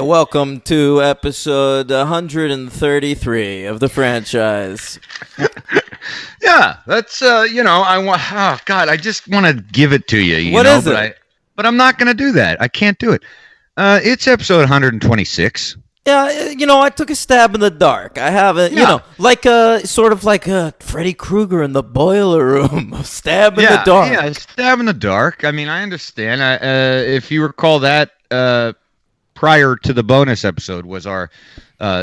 welcome to episode 133 of the franchise. Yeah, that's, I just want to give it to you. What is it? But I'm not going to do that. I can't do it. It's episode 126. Yeah, I took a stab in the dark. I haven't, sort of like Freddy Krueger in the boiler room. Stab in the dark. Yeah, stab in the dark. I mean, I understand. If you recall that, prior to the bonus episode was our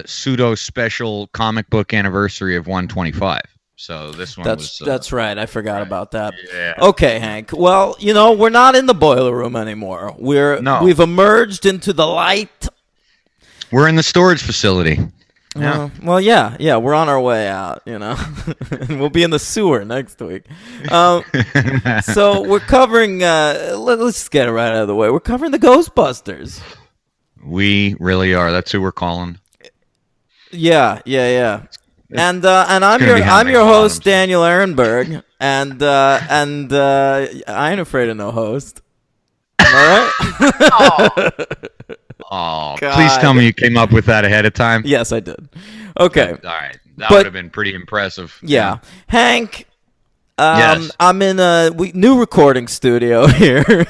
pseudo special comic book anniversary of 125. So this one that's right. I forgot about that. Yeah. Okay, Hank. Well, we're not in the boiler room anymore. We've emerged into the light. We're in the storage facility. Yeah. Well, yeah, we're on our way out, We'll be in the sewer next week. So we're covering, let's get it right out of the way. We're covering the Ghostbusters. We really are. That's who we're calling. Yeah. And I'm your host, Daniel Ehrenberg, and I ain't afraid of no host. All right? Oh, please tell me you came up with that ahead of time. Yes, I did. Okay. All right. That would have been pretty impressive. Yeah. Hank, yes. I'm in a new recording studio here.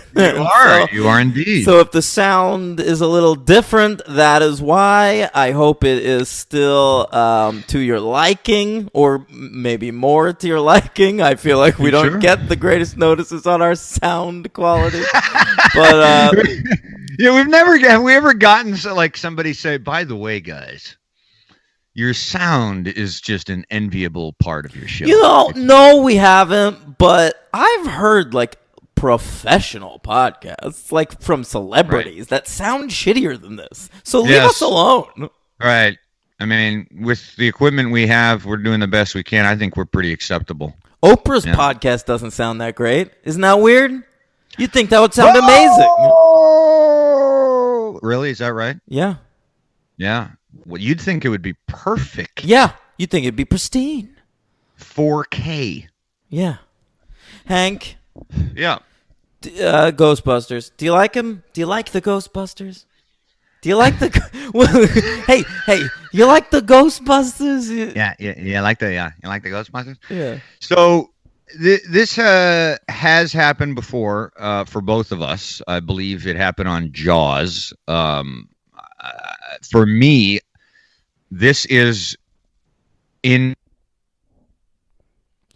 You are indeed. So if the sound is a little different, that is why. I hope it is still to your liking, or maybe more to your liking. I feel like we don't get the greatest notices on our sound quality. But yeah, have we ever gotten somebody say, by the way, guys, your sound is just an enviable part of your show. No, we haven't, but I've heard professional podcasts, from celebrities that sound shittier than this. So leave us alone. Right. I mean, with the equipment we have, we're doing the best we can. I think we're pretty acceptable. Oprah's podcast doesn't sound that great. Isn't that weird? You'd think that would sound amazing. Really? Is that right? Yeah. Yeah. Well, you'd think it would be perfect. Yeah. You'd think it'd be pristine. 4K. Yeah. Hank. Yeah. Ghostbusters. Do you like him? Do you like the Ghostbusters? Do you like the... hey, you like the Ghostbusters? Yeah. You like the Ghostbusters? Yeah. So... This has happened before for both of us. I believe it happened on Jaws. For me, this is in.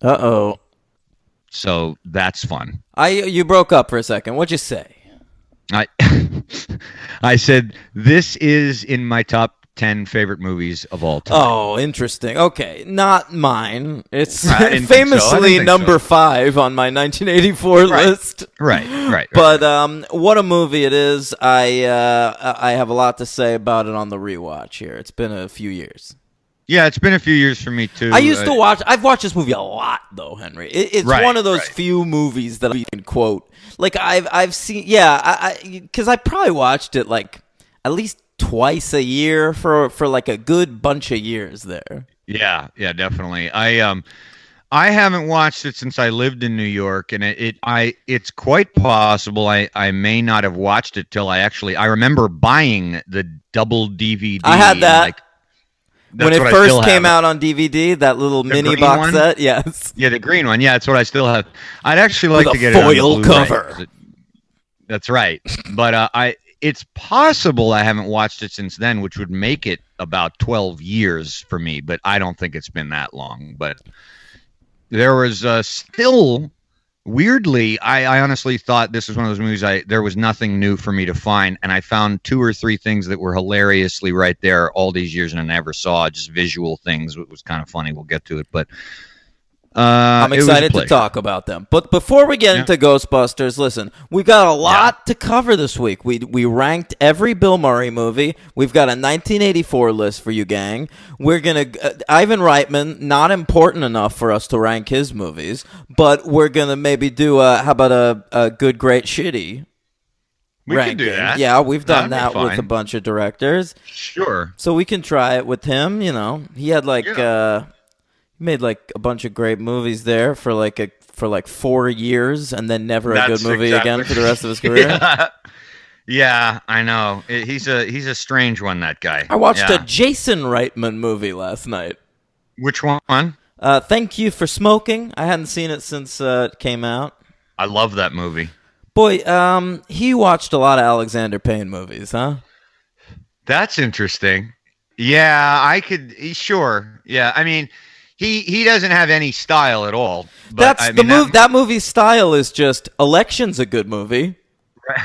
Uh-oh. So that's fun. You broke up for a second. What'd you say? I said this is in my top 10 favorite movies of all time. Oh, interesting. Okay, not mine. It's famously number 5 on my 1984 list. Right. But what a movie it is. I have a lot to say about it on the rewatch here. It's been a few years. Yeah, it's been a few years for me too. I've watched this movie a lot though, Henry. It's one of those few movies that I can quote. I've seen, because I probably watched it at least twice a year for a good bunch of years there. Yeah, definitely. I haven't watched it since I lived in New York, and it's quite possible I may not have watched it till I remember buying the double DVD. I had that. When it first came out on DVD, that little mini box set, yes. Yeah, the green one. Yeah, that's what I still have. I'd actually like to get it on foil cover. That's right. But it's possible I haven't watched it since then, which would make it about 12 years for me, but I don't think it's been that long. But there was still, weirdly, I honestly thought this was one of those movies there was nothing new for me to find, and I found 2 or 3 things that were hilariously right there all these years, and I never saw just visual things. It was kind of funny. We'll get to it, but I'm excited to talk about them. But before we get into Ghostbusters, listen, we got a lot to cover this week. We ranked every Bill Murray movie. We've got a 1984 list for you, gang. We're going to... Ivan Reitman, not important enough for us to rank his movies, but we're going to maybe do how about a good, great, shitty We ranking. can do that. Yeah, we've done That'd that with a bunch of directors. Sure. So we can try it with him, He had made a bunch of great movies there for 4 years, and then never a good movie again for the rest of his career. Yeah, I know. He's a strange one, that guy. I watched a Jason Reitman movie last night. Which one? Thank You for Smoking. I hadn't seen it since it came out. I love that movie. Boy, he watched a lot of Alexander Payne movies, huh? That's interesting. Yeah, I could. Sure. Yeah, I mean, he doesn't have any style at all. But, That's the move. That movie's style is just Election's a good movie. Right.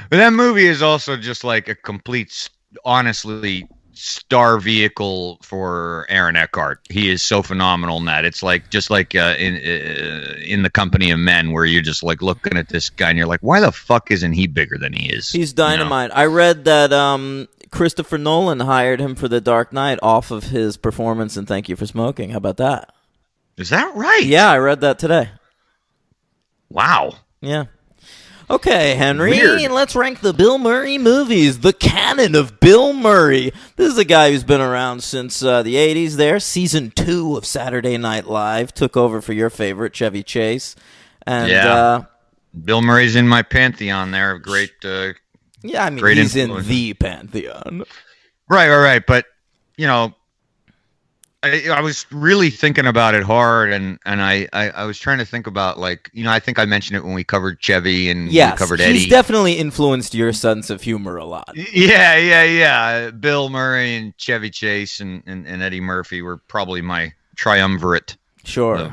But that movie is also just like a complete, honestly, star vehicle for Aaron Eckhart. He is so phenomenal in that. It's like just like in The Company of Men, where you're just like looking at this guy and you're like, why the fuck isn't he bigger than he is? He's dynamite. You know? I read that Christopher Nolan hired him for The Dark Knight off of his performance in Thank You for Smoking. How about that? Is that right? Yeah, I read that today. Wow. Yeah. Okay, Henry, Weird. Let's rank the Bill Murray movies. The canon of Bill Murray. This is a guy who's been around since the 80s there. Season 2 of Saturday Night Live took over for your favorite, Chevy Chase. And Bill Murray's in my pantheon there. Great. Yeah, I mean, great he's influence. in the pantheon. Right. But, you know, I was really thinking about it hard, and I was trying to think about, like, you know, I think I mentioned it when we covered Chevy and we covered Eddie. He's definitely influenced your sense of humor a lot. Yeah. Bill Murray and Chevy Chase and Eddie Murphy were probably my triumvirate. Sure.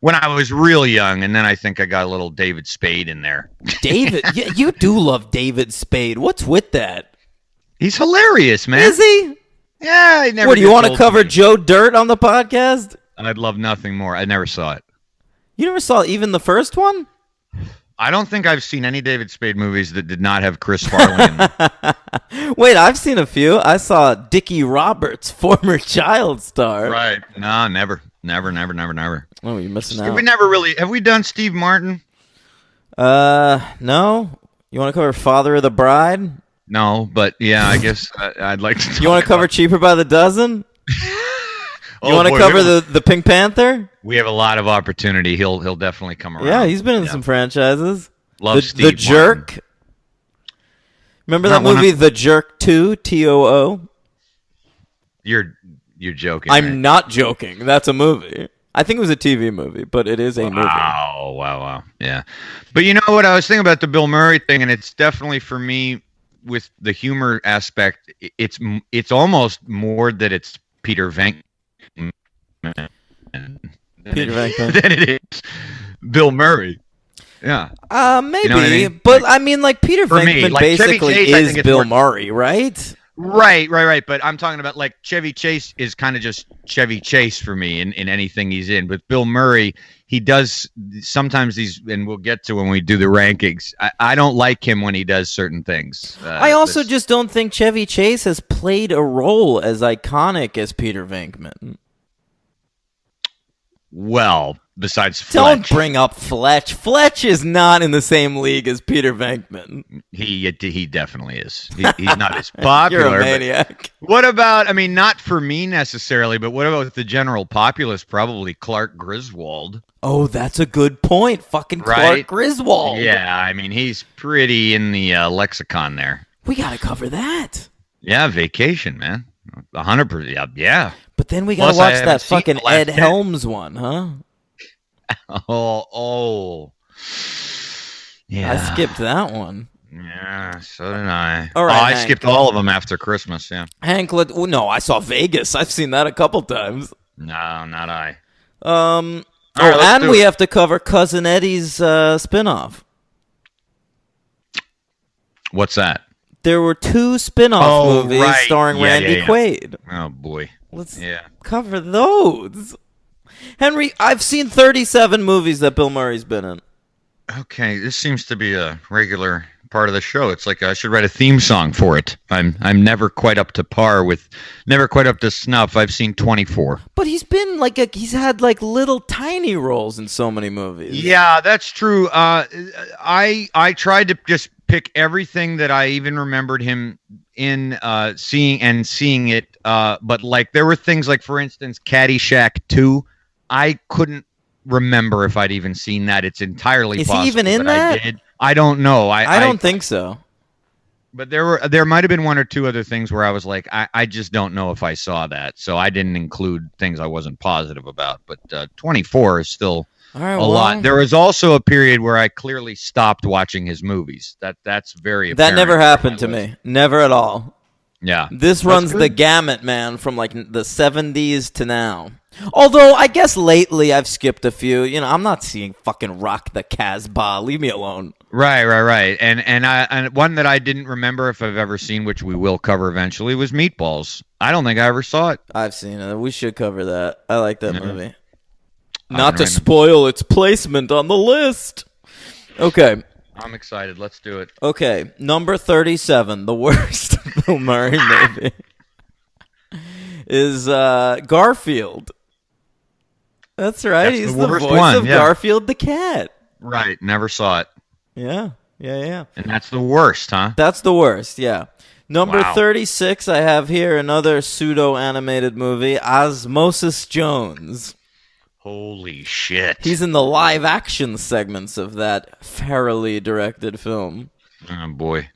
When I was real young, and then I think I got a little David Spade in there. David, you do love David Spade. What's with that? He's hilarious, man. Is he? Yeah, I never. What, do you want to cover Joe Dirt on the podcast? I'd love nothing more. I never saw it. You never saw even the first one? I don't think I've seen any David Spade movies that did not have Chris Farley in them. Wait, I've seen a few. I saw Dickie Roberts, former child star. Right. No, never. Oh, you're missing out. Have we done Steve Martin? No. You want to cover Father of the Bride? No, but yeah, I guess I'd like to. You want to cover Cheaper by the Dozen? You want to cover the Pink Panther? We have a lot of opportunity. He'll definitely come around. Yeah, he's been in some franchises. Love Steve The Jerk. Remember that movie, The Jerk 2, T-O-O? You're joking. I'm right? not joking. That's a movie. I think it was a TV movie, but it is a movie. Wow. Yeah. But you know what? I was thinking about the Bill Murray thing, and it's definitely, for me, with the humor aspect, it's almost more that it's Peter Venkman than it is Bill Murray. Yeah. Maybe. You know what I mean? But I mean, like, Peter Venkman basically Chase, is Bill Murray, right? Right. But I'm talking about, like, Chevy Chase is kind of just Chevy Chase for me in anything he's in. But Bill Murray, he does sometimes these, and we'll get to when we do the rankings. I don't like him when he does certain things. I also just don't think Chevy Chase has played a role as iconic as Peter Venkman. Well, besides Fletch. Don't bring up Fletch. Fletch is not in the same league as Peter Venkman. He definitely is. He's not as popular. You're a maniac. What about, I mean, not for me necessarily, but what about the general populace? Probably Clark Griswold. Oh, that's a good point. Fucking Clark Griswold. Yeah, I mean, he's pretty in the lexicon there. We got to cover that. Yeah, Vacation, man. 100%. Yeah. But then we got to watch that fucking Ed Helms one, huh? Oh. Yeah. I skipped that one. Yeah, so did I. All right, I skipped all of them after Christmas, yeah. Hank, no, I saw Vegas. I've seen that a couple times. No, not I. And we have to cover Cousin Eddie's spinoff. What's that? There were 2 spin-off movies starring Randy Quaid. Oh, boy. Let's cover those. Henry, I've seen 37 movies that Bill Murray's been in. Okay, this seems to be a regular part of the show. It's like I should write a theme song for it. I'm never quite up to par with, never quite up to snuff. I've seen 24. But he's been he's had little tiny roles in so many movies. Yeah, that's true. I tried to just pick everything that I even remembered him in seeing it. But there were things like, for instance, Caddyshack 2. I couldn't remember if I'd even seen that. It's entirely possible he even in that? I did. I don't know. I don't think so. But there might have been one or two other things where I was like, I just don't know if I saw that, so I didn't include things I wasn't positive about. But 24 is still a lot. There was also a period where I clearly stopped watching his movies. That's very apparent. That never happened to me. Never at all. Yeah. This runs the gamut, man, from like the 70s to now. Although I guess lately I've skipped a few. You know, I'm not seeing fucking Rock the Casbah. Leave me alone. Right. And one that I didn't remember if I've ever seen, which we will cover eventually, was Meatballs. I don't think I ever saw it. I've seen it. We should cover that. I like that movie. Not to spoil its placement on the list. Okay. I'm excited. Let's do it. Okay. Number 37, the worst Bill Murray movie, is Garfield. That's right. He's the voice of Garfield the cat. Right. Never saw it. Yeah. And that's the worst, huh? That's the worst, yeah. Number 36, I have here another pseudo-animated movie, Osmosis Jones. Holy shit. He's in the live-action segments of that Farrelly directed film. Oh, boy.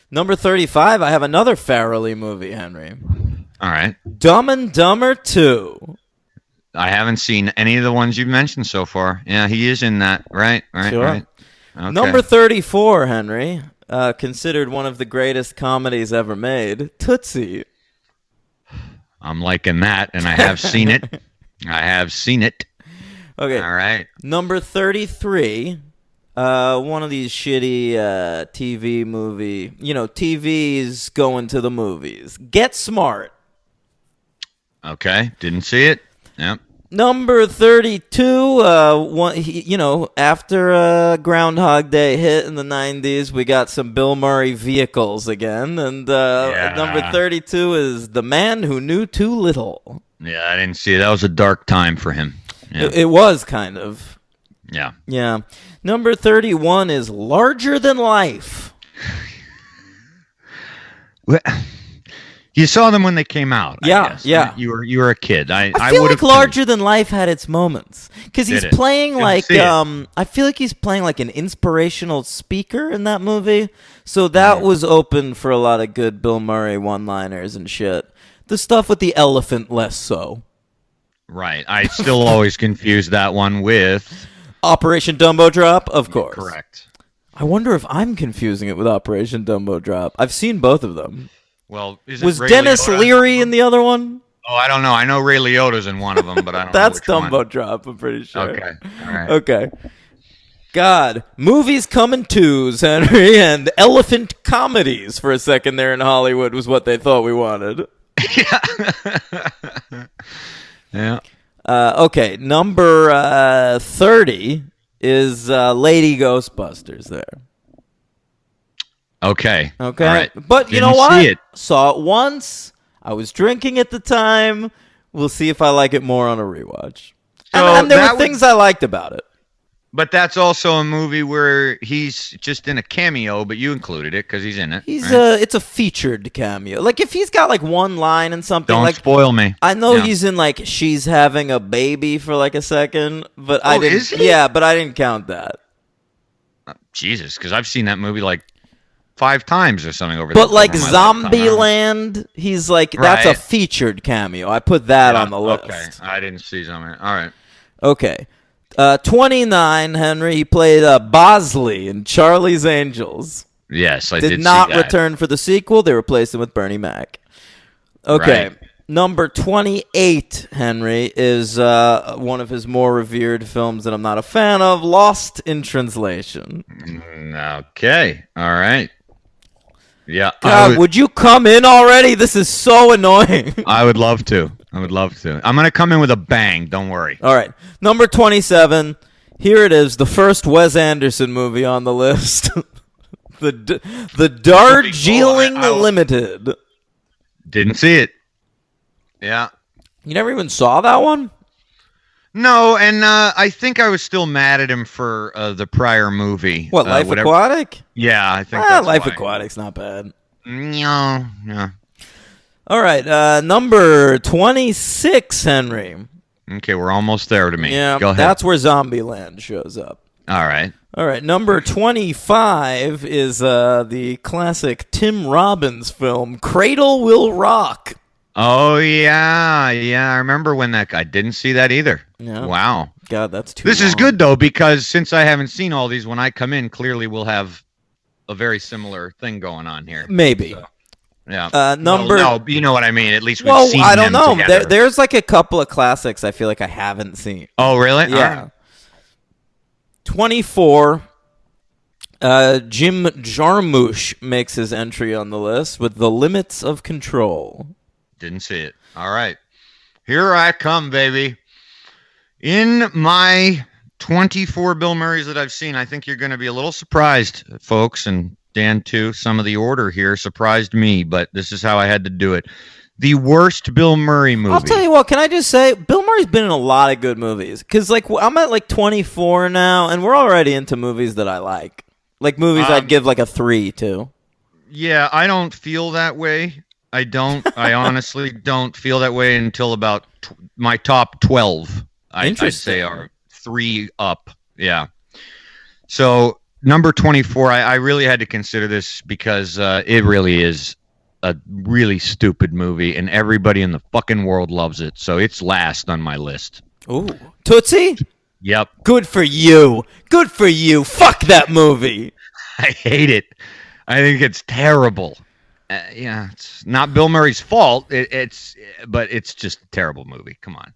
Number 35, I have another Farrelly movie, Henry. All right. Dumb and Dumber 2. I haven't seen any of the ones you've mentioned so far. Yeah, he is in that. Right. Sure. Right. Okay. Number 34, Henry, considered one of the greatest comedies ever made, Tootsie. I'm liking that, and I have seen it. Okay. All right. Number 33, one of these shitty TV movie, TV's going to the movies. Get Smart. Okay. Didn't see it. Yep. Number 32, after Groundhog Day hit in the 90s, we got some Bill Murray vehicles again. And number 32 is The Man Who Knew Too Little. Yeah, I didn't see it. That was a dark time for him. Yeah. It was kind of. Yeah. Yeah. Number 31 is Larger Than Life. You saw them when they came out. Yeah, I guess. yeah. You were a kid. I feel like Larger Than Life had its moments because he's playing like I feel like he's playing like an inspirational speaker in that movie. So that was open for a lot of good Bill Murray one-liners and shit. The stuff with the elephant, less so. Right. I still always confuse that one with Operation Dumbo Drop, of course. Correct. I wonder if I'm confusing it with Operation Dumbo Drop. I've seen both of them. Well, was Dennis Leary in the other one? Oh, I don't know. I know Ray Liotta's in one of them, but I don't know That's which Dumbo one. Drop, I'm pretty sure. Okay. All right. Okay. God, movies come in twos, Henry, and elephant comedies for a second there in Hollywood was what they thought we wanted. Yeah. Okay, number 30 is Lady Ghostbusters there. Okay. Okay. All right. But you know what? Saw it once. I was drinking at the time. We'll see if I like it more on a rewatch. And there were things I liked about it. But that's also a movie where he's just in a cameo, but you included it because he's in it. It's a featured cameo. Like if he's got like one line and something. Don't spoil me. I know he's in like She's Having a Baby for like a second, but I didn't. Is he? Yeah, but I didn't count that. Jesus, because I've seen that movie like 5 times or something over. But like Zombieland, he's like that's a featured cameo. I put that on the list. Okay, I didn't see Zombieland. All right. Okay. 29, Henry, he played Bosley in Charlie's Angels. Yes, I did Did not see that. return for the sequel. They replaced him with Bernie Mac. Okay. Right. Number 28, Henry, is one of his more revered films that I'm not a fan of, Lost in Translation. Okay. All right. Yeah. God, would you come in already? This is so annoying. I would love to. I'm going to come in with a bang. Don't worry. All right. Number 27. Here it is. The first Wes Anderson movie on the list. the Darjeeling Limited. Didn't see it. Yeah. You never even saw that one? No, and I think I was still mad at him for the prior movie. What, Life Aquatic? Yeah, I think that's Life why. Aquatic's not bad. No. All right, number 26, Henry. Okay, we're almost there to me. Yeah, go ahead. That's where Zombieland shows up. All right. All right, number 25 is the classic Tim Robbins film, Cradle Will Rock. Oh, yeah. I remember when that guy didn't see that either. Yeah. Wow. God, that's too This long. is good, though, because since I haven't seen all these, when I come in, clearly we'll have a very similar thing going on here. Maybe. So, yeah. No, you know what I mean. At least we've seen I don't them know. There's like a couple of classics I feel like I haven't seen. Oh, really? Yeah. 24. Jim Jarmusch makes his entry on the list with The Limits of Control. Didn't see it. All right. Here I come, baby. In my 24 Bill Murrays that I've seen, I think you're going to be a little surprised, folks, and Dan too. Some of the order here surprised me, but this is how I had to do it. The worst Bill Murray movie. I'll tell you what, can I just say, Bill Murray's been in a lot of good movies. Because like, I'm at like 24 now, and we're already into movies that I like. Like movies I'd give like a 3 to. Yeah, I don't feel that way. I honestly don't feel that way until about my top 12. I'd say are 3 up. Yeah. So number 24, I really had to consider this because it really is a really stupid movie, and everybody in the fucking world loves it. So it's last on my list. Ooh, Tootsie? Yep. Good for you. Good for you. Fuck that movie. I hate it. I think it's terrible. Yeah, it's not Bill Murray's fault. But it's just a terrible movie. Come on.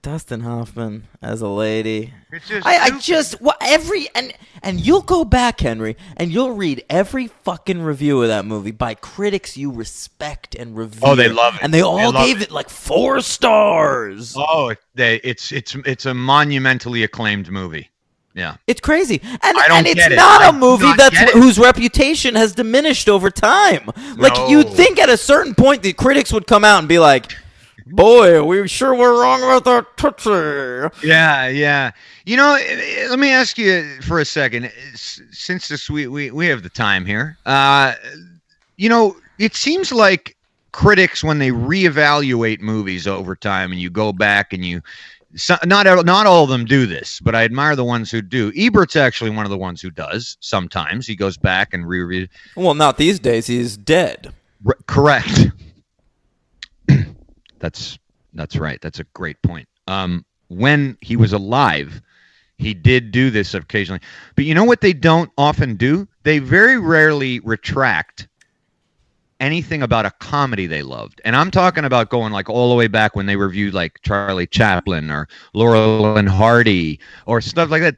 Dustin Hoffman as a lady. It's just and you'll go back, Henry, and you'll read every fucking review of that movie by critics you respect and revere. Oh, they love it, and they all gave it like 4 stars. Oh, it's a monumentally acclaimed movie. Yeah, it's crazy, and it's get not a movie whose reputation has diminished over time. Like you'd think at a certain point the critics would come out and be like, boy, we sure were wrong about that Tootsie. Yeah. You know, let me ask you for a second, since we have the time here. You know, it seems like critics, when they reevaluate movies over time, and you go back and not all of them do this, but I admire the ones who do. Ebert's actually one of the ones who does. Sometimes he goes back and reread. Well, not these days. He's dead. Correct. That's right. That's a great point. When he was alive, he did do this occasionally. But you know what they don't often do? They very rarely retract anything about a comedy they loved. And I'm talking about going like all the way back when they reviewed like Charlie Chaplin or Laurel and Hardy or stuff like that.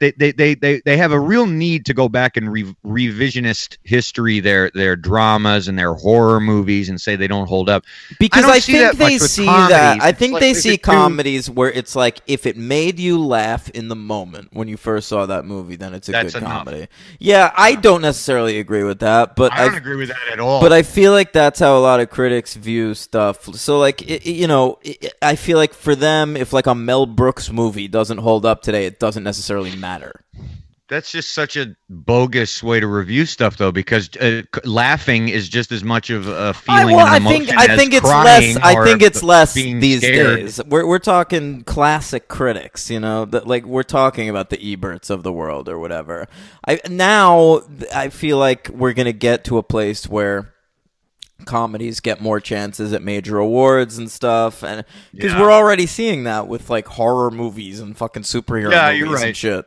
They have a real need to go back and revisionist history their dramas and their horror movies and say they don't hold up. Because I think they see that. I think they see comedies where it's like, if it made you laugh in the moment when you first saw that movie, then it's a good comedy. Yeah, I don't necessarily agree with that, but I don't agree with that at all. But I feel like that's how a lot of critics view stuff. So like, I feel like for them, if like a Mel Brooks movie doesn't hold up today, it doesn't necessarily matter. That's just such a bogus way to review stuff, though, because laughing is just as much of a feeling and emotion I think it's less. I think it's less these scared. days. We're talking classic critics, that like we're talking about the Eberts of the world or whatever. I feel like we're gonna get to a place where comedies get more chances at major awards and stuff, and because we're already seeing that with like horror movies and fucking superhero movies and shit.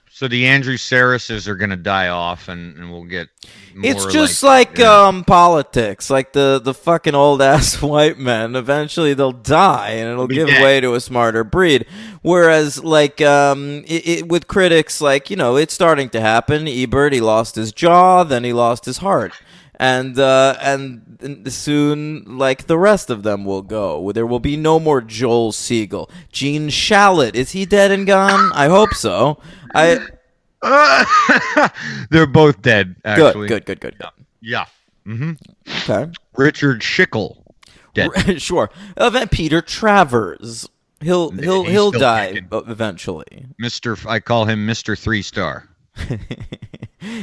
So the Andrew Sarases are gonna die off, and we'll get more. It's just like politics, like the fucking old ass white men. Eventually they'll die, and it'll give way to a smarter breed. Whereas like with critics, like it's starting to happen. Ebert, he lost his jaw, then he lost his heart. And soon, like the rest of them will go. There will be no more Joel Siegel. Gene Shalit, is he dead and gone? I hope so. They're both dead. Actually, Good. Yeah. Mm-hmm. Okay. Richard Schickel, dead. Sure. Peter Travers. He'll die eventually. I call him Mr. 3-star.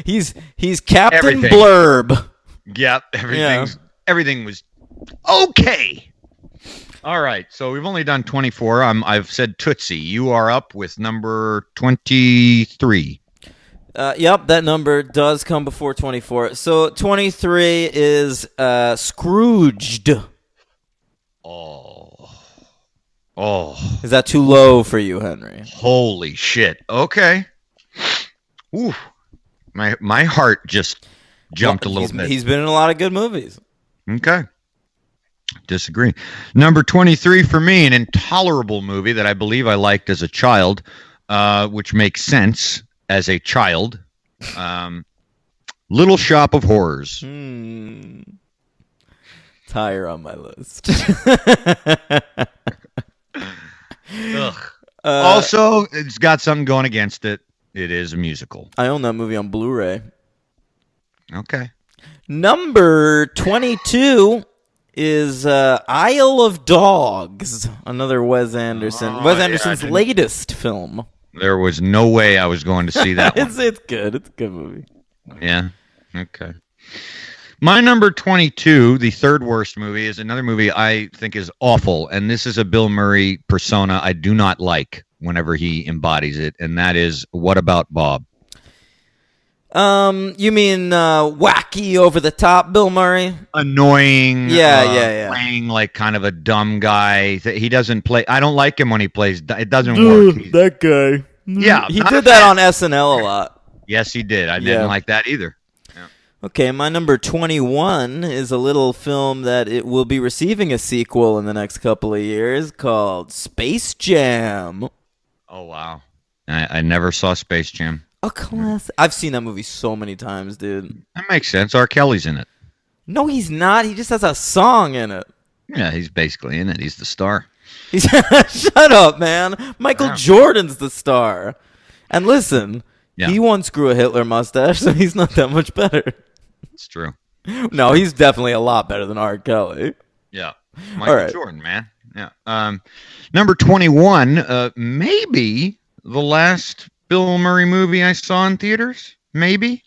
He's Captain Blurb. Yep, everything was okay. All right, so we've only done 24. I've said Tootsie. You are up with number 23. Yep, that number does come before 24. So 23 is Scrooged. Oh. Is that too low for you, Henry? Holy shit. Okay. Ooh. My heart just jumped a little bit. He's been in a lot of good movies. Okay. Disagree. Number 23 for me, an intolerable movie that I believe I liked as a child, which makes sense as a child. Little Shop of Horrors. It's higher on my list. Also, it's got something going against it. It is a musical. I own that movie on Blu-ray. Okay. Number 22 is Isle of Dogs, another Wes Anderson. Wes Anderson's latest film. There was no way I was going to see that one. It's good. It's a good movie. Yeah. Okay. My number 22, the third worst movie, is another movie I think is awful, and this is a Bill Murray persona I do not like whenever he embodies it, and that is What About Bob? You mean wacky, over the top Bill Murray? Annoying. Yeah. Playing like kind of a dumb guy. He doesn't play. I don't like him when he plays. It doesn't work. That guy. Yeah. He did that on SNL a lot. Yes, he did. I didn't like that either. Yeah. Okay, my number 21 is a little film that it will be receiving a sequel in the next couple of years called Space Jam. Oh, wow. I never saw Space Jam. A classic. I've seen that movie so many times, dude. That makes sense. R. Kelly's in it. No, he's not. He just has a song in it. Yeah, he's basically in it. He's the star. Shut up, man. Michael Jordan's the star. And listen, he once grew a Hitler mustache, so he's not that much better. It's true. No, he's definitely a lot better than R. Kelly. Yeah. Michael Jordan, man. Yeah. Number 21, maybe the last Bill Murray movie I saw in theaters, maybe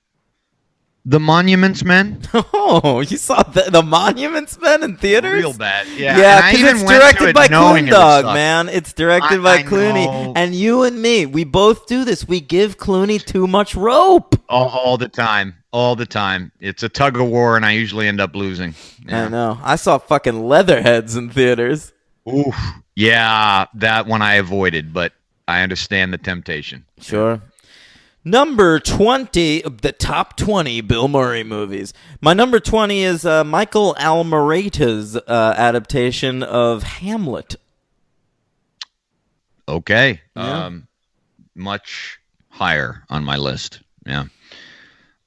The Monuments Men. Oh, you saw the Monuments Men in theaters? Real bad, yeah. Yeah, because it's directed by Clooney, man. It's directed by Clooney, and you and me, we both do this. We give Clooney too much rope all the time. It's a tug of war, and I usually end up losing. Yeah. I know. I saw fucking Leatherheads in theaters. Oof. Yeah, that one I avoided, but I understand the temptation. Sure. Number 20, the top 20 Bill Murray movies. My number 20 is Michael Almereyta's adaptation of Hamlet. Okay. Yeah. Much higher on my list. Yeah.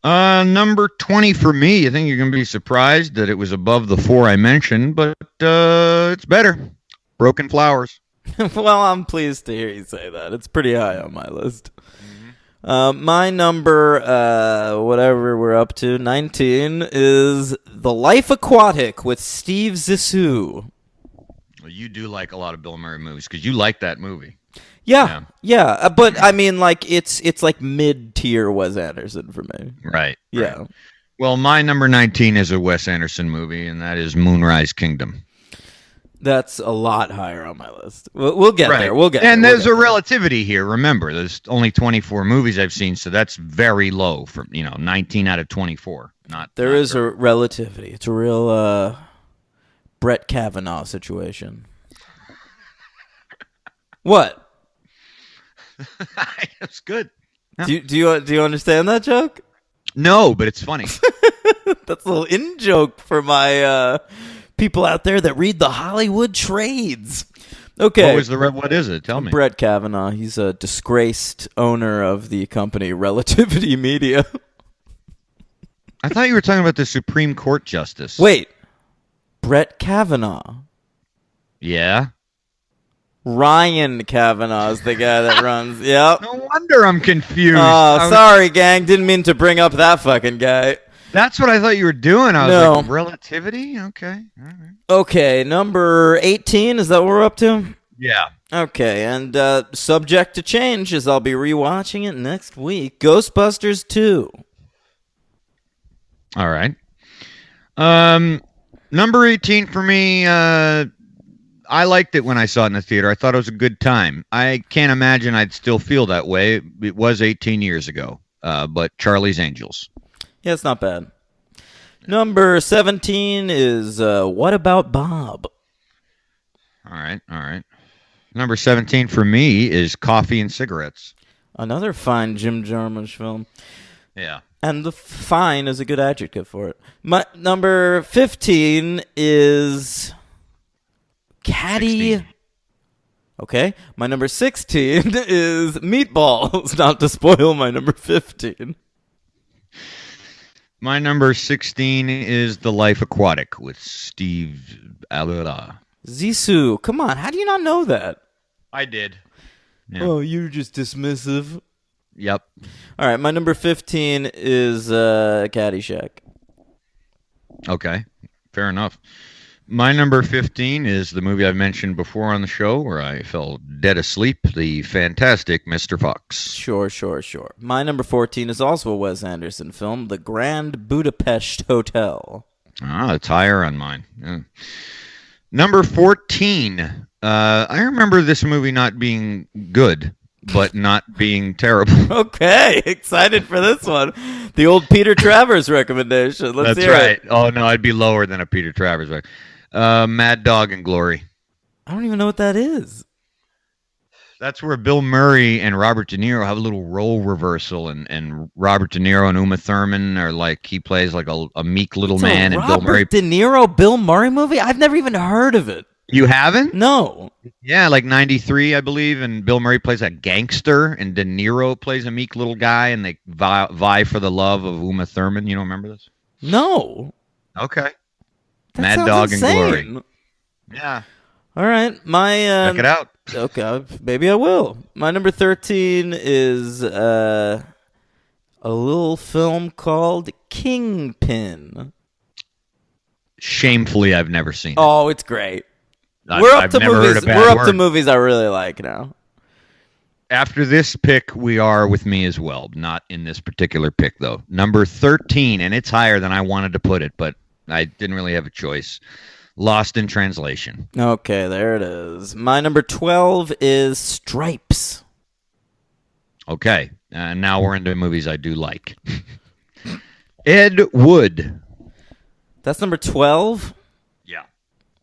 Number 20 for me, I think you're going to be surprised that it was above the four I mentioned, but it's better. Broken Flowers. Well, I'm pleased to hear you say that. It's pretty high on my list. My number, whatever we're up to, 19, is The Life Aquatic with Steve Zissou. Well, you do like a lot of Bill Murray movies because you like that movie. Yeah. But I mean, like it's like mid-tier Wes Anderson for me. Right. Yeah. Right. Well, my number 19 is a Wes Anderson movie, and that is Moonrise Kingdom. That's a lot higher on my list. We'll get there. We'll get and there. There's a relativity here. Remember, there's only 24 movies I've seen, so that's very low for 19 out of 24. There is a relativity. It's a real Brett Kavanaugh situation. What? That's good. Do you understand that joke? No, but it's funny. That's a little in joke for my people out there that read the Hollywood trades. Okay. What is it? Tell me. Brett Kavanaugh. He's a disgraced owner of the company Relativity Media. I thought you were talking about the Supreme Court Justice. Wait. Brett Kavanaugh. Yeah. Ryan Kavanaugh is the guy that runs. Yep. No wonder I'm confused. Oh, sorry, gang. Didn't mean to bring up that fucking guy. That's what I thought you were doing. I was like, relativity? Okay. All right. Okay, number 18, is that what we're up to? Yeah. Okay, and subject to change, as I'll be rewatching it next week, Ghostbusters 2. All right. Number 18 for me, I liked it when I saw it in the theater. I thought it was a good time. I can't imagine I'd still feel that way. It was 18 years ago. but Charlie's Angels. Yeah, it's not bad. Number 17 is What About Bob? All right. Number 17 for me is Coffee and Cigarettes. Another fine Jim Jarmusch film. Yeah. And the fine is a good adjective for it. My number 15 is Caddy. 16. Okay. My number 16 is Meatballs, not to spoil my number 15. My number 16 is The Life Aquatic with Steve Alula. Zissou. Come on. How do you not know that? I did. Yeah. Oh, you're just dismissive. Yep. All right. My number 15 is Caddyshack. Okay. Fair enough. My number 15 is the movie I've mentioned before on the show where I fell dead asleep, the fantastic Mr. Fox. Sure. My number 14 is also a Wes Anderson film, The Grand Budapest Hotel. Ah, it's higher on mine. Yeah. Number 14. I remember this movie not being good, but not being terrible. Okay, excited for this one. The old Peter Travers recommendation. Let's hear right. it. Oh, no, I'd be lower than a Peter Travers. Mad Dog and Glory. I don't even know what that is. That's where Bill Murray and Robert De Niro have a little role reversal, and Robert De Niro and Uma Thurman are like, he plays like a meek little man, and Bill Murray. Robert De Niro, Bill Murray movie? I've never even heard of it. You haven't? No. Yeah, like 93, I believe, and Bill Murray plays a gangster, and De Niro plays a meek little guy, and they vie for the love of Uma Thurman. You don't remember this? No. Okay. That Mad sounds Dog insane. and Glory. Yeah. All right. Check it out. Okay, maybe I will. My number 13 is a little film called Kingpin. Shamefully, I've never seen it. Oh, it's great. I've never heard a bad We're up word. to movies I really like now. After this pick, we are with me as well. Not in this particular pick, though. Number 13, and it's higher than I wanted to put it, but I didn't really have a choice. Lost in Translation. Okay, there it is. My number 12 is Stripes. Okay, now we're into movies I do like. Ed Wood. That's number 12? Yeah.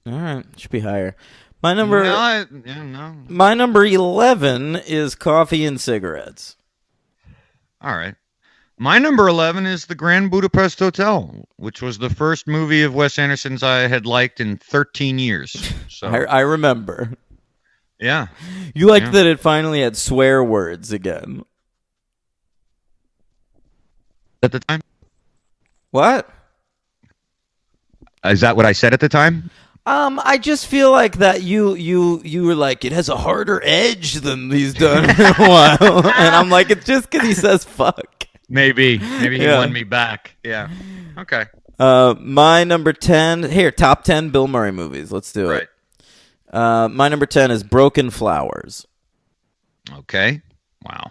All right, should be higher. My number No. My number 11 is Coffee and Cigarettes. All right. My number 11 is The Grand Budapest Hotel, which was the first movie of Wes Anderson's I had liked in 13 years. So I remember. Yeah. You liked that it finally had swear words again. At the time? What? Is that what I said at the time? I just feel like that you were like, it has a harder edge than he's done in a while. And I'm like, it's just because he says fuck. Maybe he won me back. Yeah. Okay. My number 10, here, top 10 Bill Murray movies. Let's do it. My number 10 is Broken Flowers. Okay. Wow.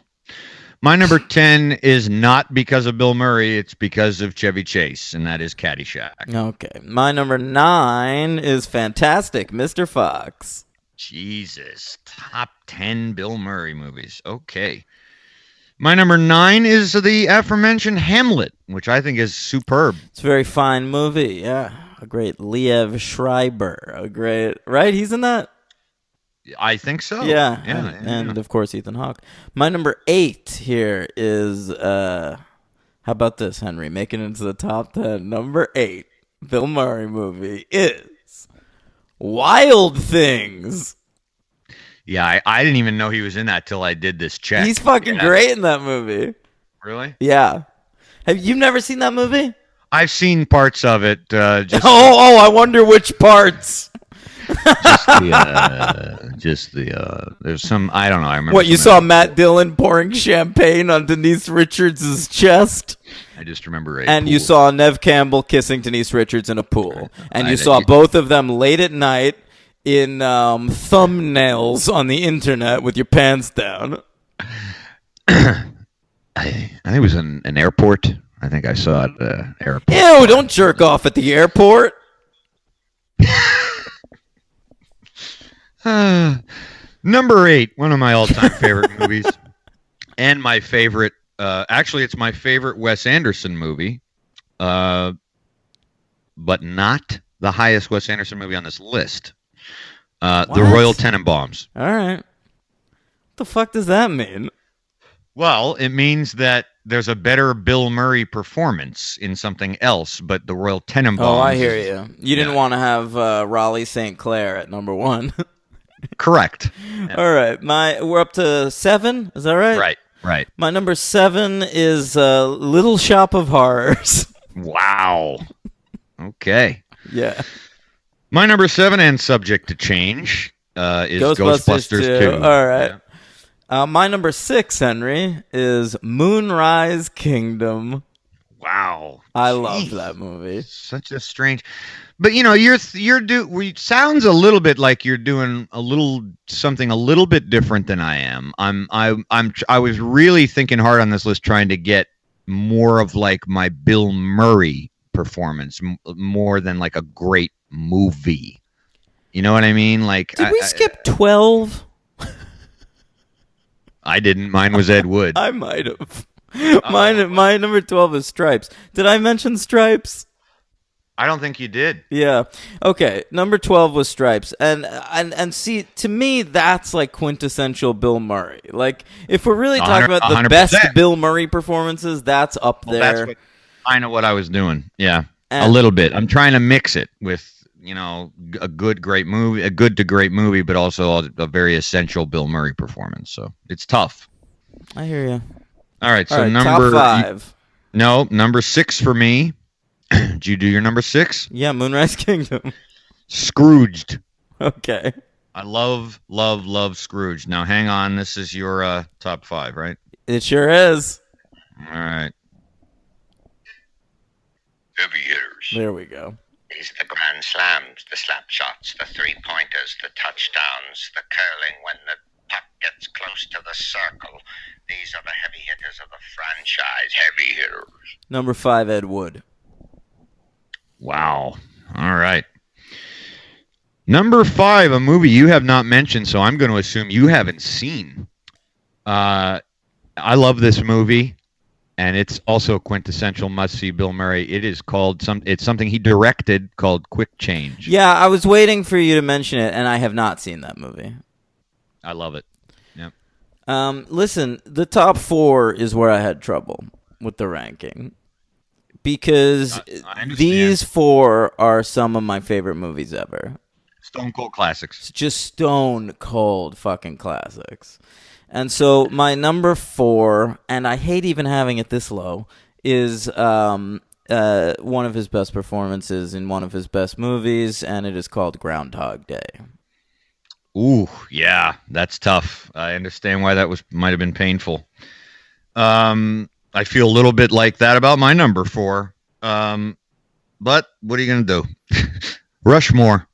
My number 10 is not because of Bill Murray. It's because of Chevy Chase, and that is Caddyshack. Okay. My number 9 is Fantastic Mr. Fox. Jesus. Top 10 Bill Murray movies. Okay. My number 9 is the aforementioned Hamlet, which I think is superb. It's a very fine movie. Yeah. A great Liev Schreiber. Right? He's in that? I think so. Yeah. And of course, Ethan Hawke. My number 8 here is, how about this, Henry? Making it into the top 10. Number 8 Bill Murray movie is Wild Things. Yeah, I didn't even know he was in that till I did this check. He's fucking great in that movie. Really? Yeah. Have you never seen that movie? I've seen parts of it. Just I wonder which parts. There's some, I don't know. I remember. What, you saw Matt Dillon pouring champagne on Denise Richards' chest? I just remember And pool. you saw Nev Campbell kissing Denise Richards in a pool. And you saw both of them late at night in thumbnails on the internet with your pants down. I think it was in an airport. I think I saw it at the airport. Ew, don't jerk off at the airport. Number 8, one of my all-time favorite movies, and my favorite Actually, it's my favorite Wes Anderson movie, but not the highest Wes Anderson movie on this list. The Royal Tenenbaums. All right. What the fuck does that mean? Well, it means that there's a better Bill Murray performance in something else, but the Royal Tenenbaums. Oh, I hear you. You didn't want to have Raleigh St. Clair at number 1. Correct. Yeah. All right. We're up to 7. Is that right? Right. My number 7 is Little Shop of Horrors. Wow. Okay. Yeah. My number 7, and subject to change, is Ghostbusters 2. All right. Yeah. My number 6, Henry, is Moonrise Kingdom. Wow. I love that movie. Such a strange, but sounds a little bit like you're doing something a little bit different than I am. I was really thinking hard on this list, trying to get more of like my Bill Murray performance, more than like a great movie. You know what I mean? Like, did we skip 12? I didn't. Mine was Ed Wood. I might have. My number 12 is Stripes. Did I mention Stripes? I don't think you did. Yeah. Okay. Number 12 was Stripes. And see, to me, that's like quintessential Bill Murray. Like, if we're really talking about the 100%. Best Bill Murray performances, that's up there. That's kind of what I was doing. Yeah. A little bit. I'm trying to mix it with, a good to great movie, but also a very essential Bill Murray performance. So it's tough. I hear you. All right. So number top 5. Number 6 for me. Did you do your number 6? Yeah, Moonrise Kingdom. Scrooged. Okay. I love Scrooge. Now, hang on. This is your top 5, right? It sure is. All right. Heavy hitters. There we go. These are the grand slams, the slap shots, the three-pointers, the touchdowns, the curling when the puck gets close to the circle. These are the heavy hitters of the franchise. Heavy hitters. Number 5, Ed Wood. Wow. All right. Number 5, a movie you have not mentioned, so I'm going to assume you haven't seen. I love this movie, and it's also a quintessential must-see Bill Murray. It is called it's something he directed called Quick Change. Yeah, I was waiting for you to mention it, and I have not seen that movie. I love it. Yep. Listen, the top 4 is where I had trouble with the ranking. Because these 4 are some of my favorite movies ever. Stone cold classics. It's just stone cold fucking classics. And so my number 4, and I hate even having it this low, is one of his best performances in one of his best movies, and it is called Groundhog Day. Ooh, yeah, that's tough. I understand why that might have been painful. I feel a little bit like that about my number 4. But what are you going to do? Rushmore.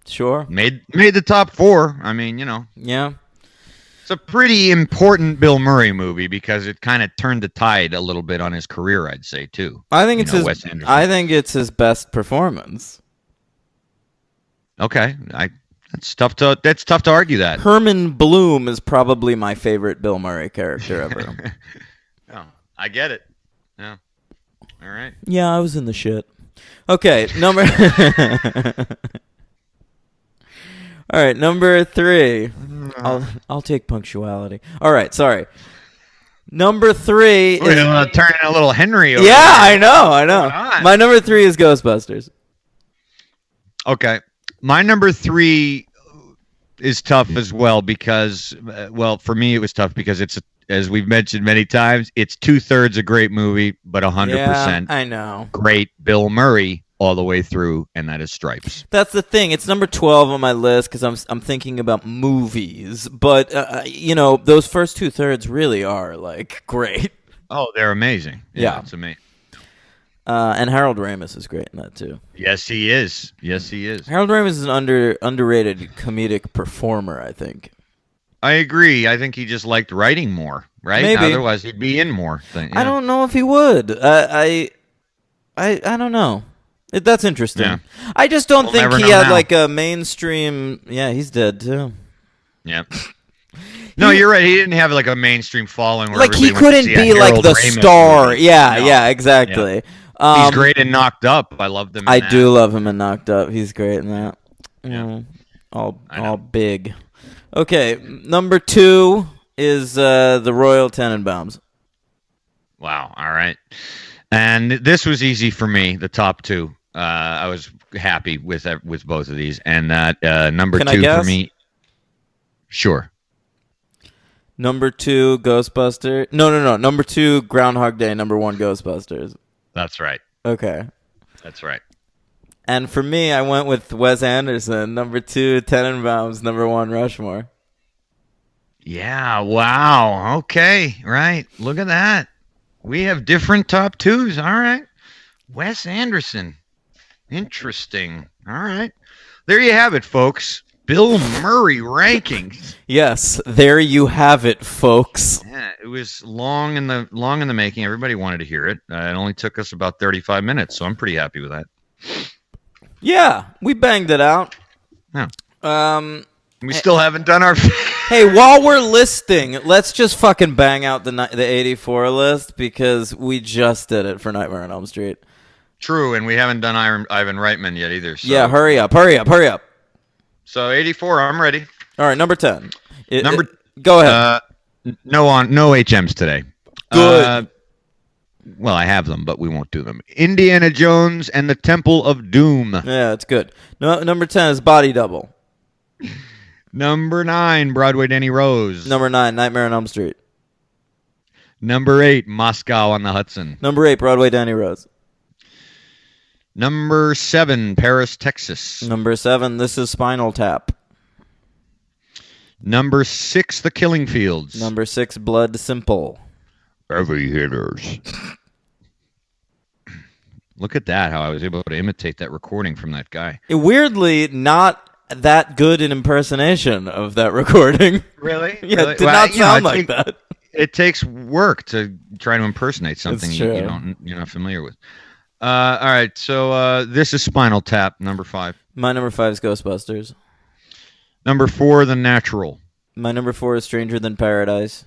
Sure. Made the top 4. I mean, Yeah. It's a pretty important Bill Murray movie because it kind of turned the tide a little bit on his career, I'd say, too. I think it's his best performance. Okay. That's tough to argue that. Herman Bloom is probably my favorite Bill Murray character ever. Oh, I get it. Yeah. All right. Yeah, I was in the shit. Okay, number All right, number 3. I'll take punctuality. All right, sorry. Number 3 We're going to turn a little Henry over. Yeah, I know. My number 3 is Ghostbusters. Okay. My number 3 is tough as well because, for me it was tough because it's, as we've mentioned many times, it's 2/3 a great movie, but 100% yeah, I know. Great Bill Murray all the way through, and that is Stripes. That's the thing. It's number 12 on my list because I'm thinking about movies, but those first 2/3 really are like great. Oh, they're amazing. Yeah, it's amazing. And Harold Ramis is great in that too. Yes, he is. Harold Ramis is an underrated comedic performer, I think. I agree. I think he just liked writing more, right? Maybe. Otherwise, he'd be in more. I don't know if he would. I don't know. That's interesting. Yeah. I just don't think he had like a mainstream. Yeah, he's dead too. Yep. No, you're right. He didn't have like a mainstream following. Where Like he couldn't be like the star. Movie. Yeah, exactly. Yeah. He's great in Knocked Up. I loved him. I do love him in Knocked Up. He's great in that. Yeah. All big. Okay, number 2 is the Royal Tenenbaums. Wow. All right. And this was easy for me. The top 2. I was happy with both of these. And number Can 2 for me. Sure. Number 2, Ghostbusters. No. Number 2, Groundhog Day. Number 1, Ghostbusters. That's right. Okay. That's right. And for me, I went with Wes Anderson. Number 2, Tenenbaums. Number 1, Rushmore. Yeah. Wow. Okay. Right. Look at that. We have different top 2s. All right. Wes Anderson. Interesting. All right. There you have it, folks. Bill Murray rankings. Yes, there you have it, folks. Yeah, it was long in the making. Everybody wanted to hear it. It only took us about 35 minutes, so I'm pretty happy with that. Yeah, we banged it out. Yeah. We still haven't done our. Hey, while we're listing, let's just fucking bang out the 84 list because we just did it for Nightmare on Elm Street. True, and we haven't done Ivan Reitman yet either. So. Yeah, hurry up. So 84, I'm ready. All right, number 10. Go ahead. No HMs today. Good. Well, I have them, but we won't do them. Indiana Jones and the Temple of Doom. Yeah, it's good. No, number 10 is Body Double. Number 9, Broadway Danny Rose. Number 9, Nightmare on Elm Street. Number 8, Moscow on the Hudson. Number 8, Broadway Danny Rose. Number 7, Paris, Texas. Number 7, This Is Spinal Tap. Number 6, The Killing Fields. Number 6, Blood Simple. Heavy hitters. Look at that, how I was able to imitate that recording from that guy. Weirdly, not that good an impersonation of that recording. Really? Yeah, really? it did not sound like that. It takes work to try to impersonate something you're not familiar with. All right, so this is Spinal Tap, number 5. My number 5 is Ghostbusters. Number 4, The Natural. My number 4 is Stranger Than Paradise.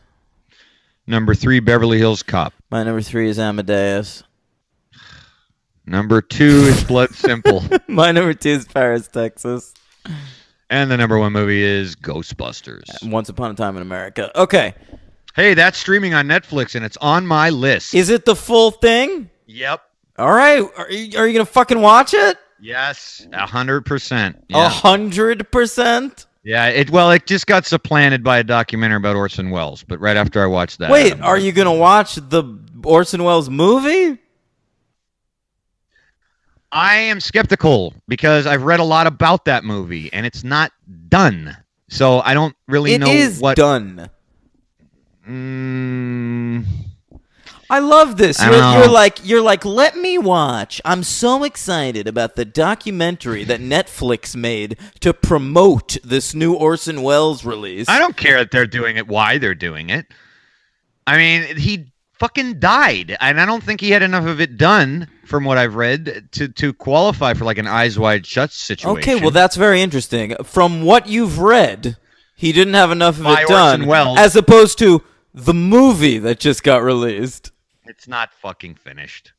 Number 3, Beverly Hills Cop. My number 3 is Amadeus. Number 2 is Blood Simple. My number 2 is Paris, Texas. And the number 1 movie is Ghostbusters. Once Upon a Time in America. Okay. Hey, that's streaming on Netflix, and it's on my list. Is it the full thing? Yep. All right. Are you going to fucking watch it? Yes, 100%. Yeah. 100%? Yeah, it just got supplanted by a documentary about Orson Welles, but right after I watched that... Wait, are you going to watch the Orson Welles movie? I am skeptical because I've read a lot about that movie, and it's not done. So I don't really know what... It is done. I love this. You're like, let me watch. I'm so excited about the documentary that Netflix made to promote this new Orson Welles release. I don't care that they're doing it, why they're doing it. I mean, he fucking died, and I don't think he had enough of it done, from what I've read, to qualify for like an Eyes Wide Shut situation. Okay, well, that's very interesting. From what you've read, he didn't have enough of it done, as opposed to the movie that just got released. It's not fucking finished.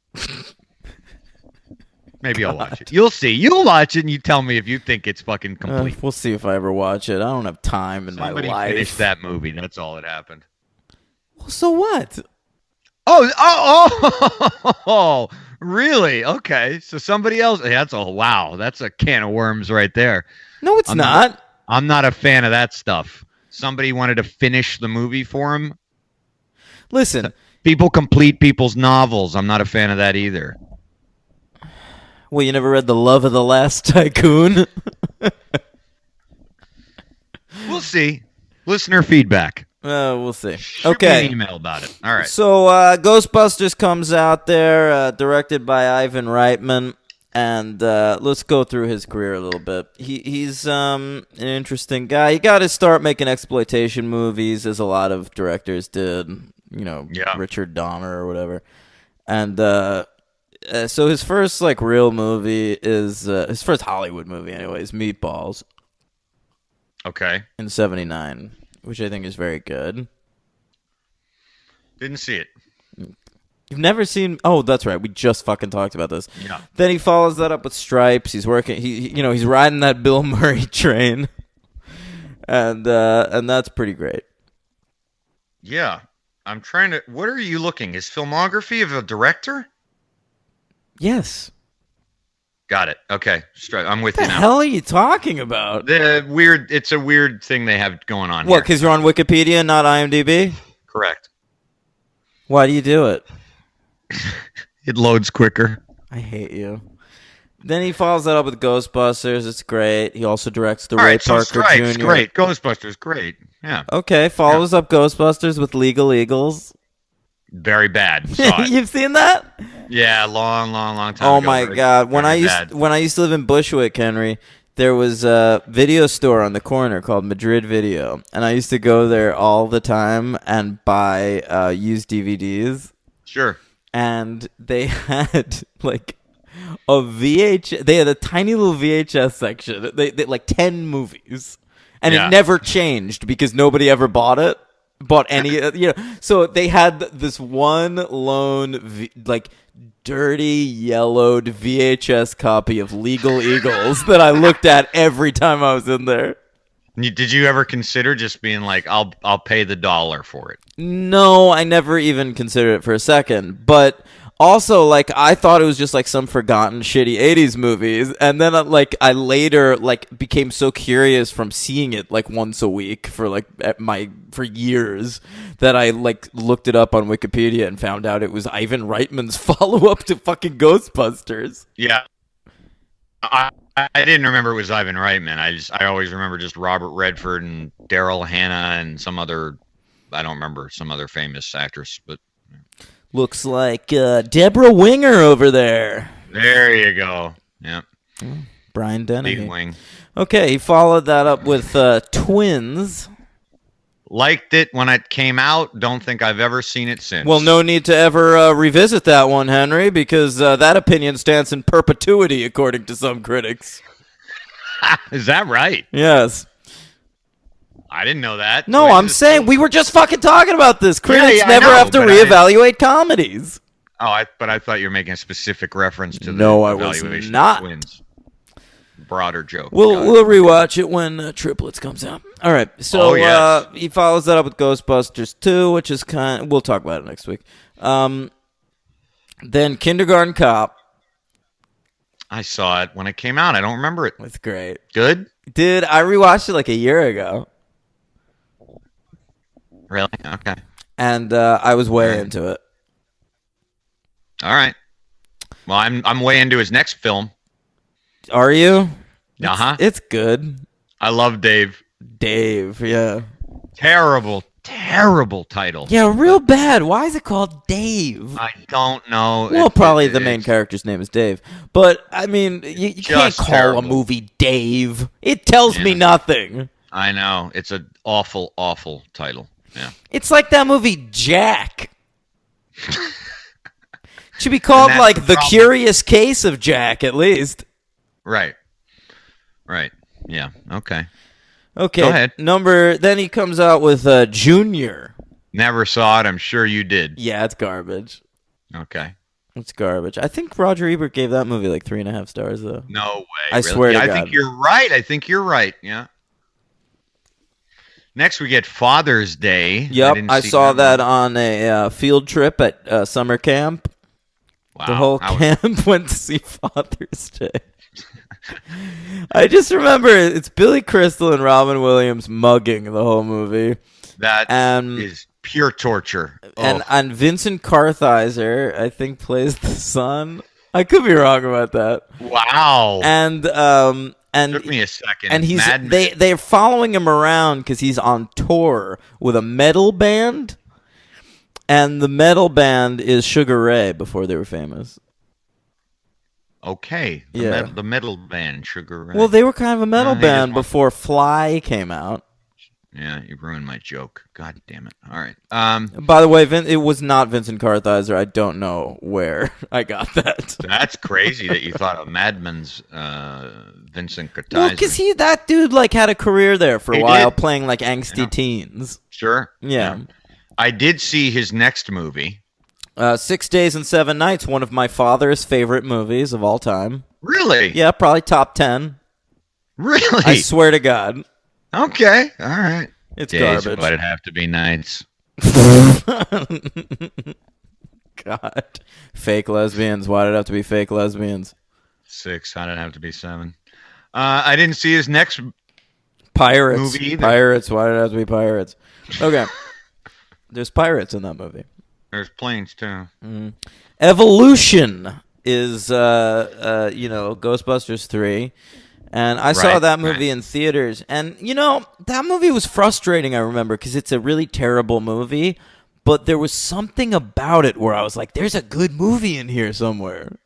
Maybe I'll watch it. You'll see. You'll watch it and you tell me if you think it's fucking complete. We'll see if I ever watch it. I don't have time in my life. Somebody finished that movie. That's all that happened. Well, so what? Oh, really? Okay. So somebody else. That's a can of worms right there. No, it's not. I'm not a fan of that stuff. Somebody wanted to finish the movie for him. Listen. People complete people's novels. I'm not a fan of that either. Well, you never read The Love of the Last Tycoon? We'll see. Listener feedback. We'll see. Shoot me an email about it. All right. So Ghostbusters comes out there, directed by Ivan Reitman. And let's go through his career a little bit. He's an interesting guy. He got to start making exploitation movies, as a lot of directors did. Richard Donner or whatever. And so his first real movie is his first Hollywood movie, anyways, Meatballs. Okay. In '79, which I think is very good. Didn't see it. You've never seen? Oh, that's right. We just fucking talked about this. Yeah. Then he follows that up with Stripes. He's working. He's riding that Bill Murray train, and that's pretty great. Yeah, I'm trying to. What are you looking? His filmography of a director? Yes. Got it. Okay, I'm with What you the now. hell are you talking about? It's a weird thing they have going on. What? Because you're on Wikipedia, not IMDb? Correct. Why do you do it? It loads quicker. I hate you. Then he follows that up with Ghostbusters. It's great. He also directs the All Ray right, so Parker Stripes, Jr. great. Ghostbusters, great. Yeah. Okay, follows up Ghostbusters with Legal Eagles. Very bad. Saw it. You've seen that? Yeah, long time ago. Oh my god! When I used to live in Bushwick, Henry, there was a video store on the corner called Madrid Video, and I used to go there all the time and buy used DVDs. Sure. And they had like a VHS. They had a tiny little VHS section. They like 10 movies, and it never changed because nobody ever bought any. So they had this one lone dirty yellowed VHS copy of Legal Eagles that I looked at every time I was in there. Did you ever consider just being like, I'll pay the $1 for it? No, I never even considered it for a second. But also, like, I thought it was just like some forgotten shitty 80s movies, and then I later became so curious from seeing it like once a week for years that I looked it up on Wikipedia and found out it was Ivan Reitman's follow-up to fucking Ghostbusters. Yeah. I didn't remember it was Ivan Reitman. I always remember just Robert Redford and Daryl Hannah and some other famous actress. But looks like Deborah Winger over there. There you go. Yeah. Brian Dennehy. Big wing. Okay, he followed that up with Twins. Liked it when it came out. Don't think I've ever seen it since. Well, no need to ever revisit that one, Henry, because that opinion stands in perpetuity, according to some critics. Is that right? Yes. I didn't know that. No, I'm saying we were just fucking talking about this. Critics never have to reevaluate comedies. But I thought you were making a specific reference to the evaluation I was not. of Twins. Broader joke. We'll rewatch it when Triplets comes out. All right. So he follows that up with Ghostbusters 2, which is we'll talk about it next week. Then Kindergarten Cop. I saw it when it came out. I don't remember it. It's great. Good? Dude, I rewatched it like a year ago. Really? Okay. And I was way into it. All right. Well, I'm way into his next film. Are you? Uh-huh. It's good. I love Dave. Dave, yeah. Terrible title. Yeah, real bad. Why is it called Dave? I don't know. Well, probably the main character's name is Dave. But, I mean, you can't call a movie Dave. It tells me nothing. I know. It's an awful, awful title. Yeah. It's like that movie Jack. Should be called like The Curious Case of Jack, at least. Right. Yeah. Okay. Go ahead. Then he comes out with Junior. Never saw it. I'm sure you did. Yeah, it's garbage. Okay. It's garbage. I think Roger Ebert gave that movie like 3.5 stars, though. No way. I swear to God. I think you're right. Yeah. Next, we get Father's Day. Yep, I saw that on a field trip at summer camp. Wow. The whole camp went to see Father's Day. I just remember it's Billy Crystal and Robin Williams mugging the whole movie. That is pure torture. And Vincent Kartheiser, I think, plays the son. I could be wrong about that. Wow. And took me a second. And they're following him around because he's on tour with a metal band. And the metal band is Sugar Ray before they were famous. Okay. The metal band, Sugar Ray. Well, they were kind of a metal band before Fly came out. Yeah, you ruined my joke. God damn it. All right. By the way, it was not Vincent Kartheiser. I don't know where I got that. That's crazy that you thought of Madman's Vincent Kartheiser. Well, because that dude like had a career there for a while, did. playing like angsty teens. Sure. Yeah. I did see his next movie. 6 Days and 7 Nights, one of my father's favorite movies of all time. Really? Yeah, probably top 10. Really? I swear to God. Okay. All right. It's Days, garbage. Why'd it have to be nights? God. Fake lesbians. Why did it have to be fake lesbians? 6. Why'd it have to be 7? I didn't see his next Pirates. movie either. Pirates. Why did it have to be pirates? Okay. There's pirates in that movie. There's planes, too. Evolution is, Ghostbusters 3. And I saw that movie in theaters. And, that movie was frustrating, I remember, because it's a really terrible movie. But there was something about it where I was like, there's a good movie in here somewhere.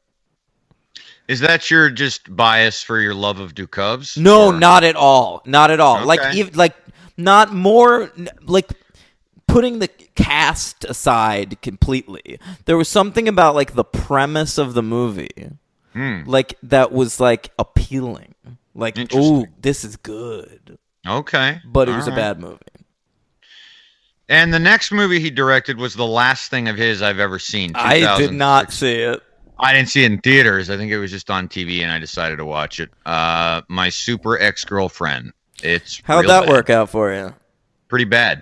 Is that your just bias for your love of Duchovs? No, not at all. Not at all. Okay. Not more, like, putting the cast aside completely. There was something about, like, the premise of the movie. Like, that was, like, appealing. Like, ooh, this is good. Okay. But it was a bad movie. And the next movie he directed was the last thing of his I've ever seen. I did not see it. I didn't see it in theaters. I think it was just on TV, and I decided to watch it. My Super Ex-Girlfriend. How'd that work out for you? Pretty bad.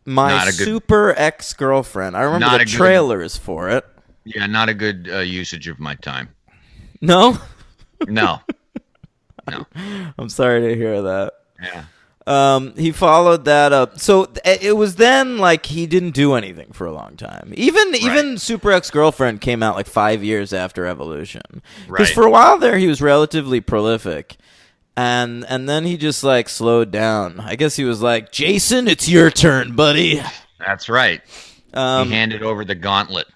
My Super Ex-Girlfriend. I remember the trailers for it. Yeah, not a good usage of my time. No? No. I'm sorry to hear that. Yeah. He followed that up. So it was then like he didn't do anything for a long time. Even Super Ex-Girlfriend came out like 5 years after Evolution. Because for a while there he was relatively prolific. And then he just like slowed down. I guess he was like, Jason, it's your turn, buddy. That's right. He handed over the gauntlet.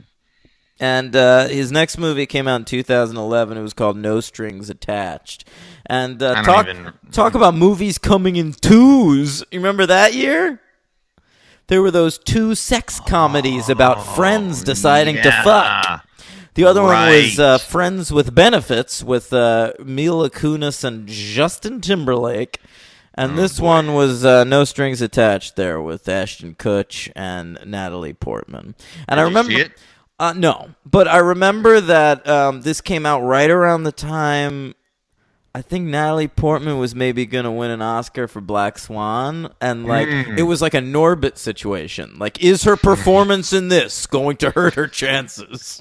And his next movie came out in 2011. It was called No Strings Attached. And talk about movies coming in twos. You remember that year? There were those 2 sex comedies about friends deciding to fuck. The other one was Friends with Benefits with Mila Kunis and Justin Timberlake. And this one was No Strings Attached there with Ashton Kutcher and Natalie Portman. And I remember... You see it? No, but I remember that this came out right around the time I think Natalie Portman was maybe going to win an Oscar for Black Swan, and like it was like a Norbit situation. Like, is her performance in this going to hurt her chances?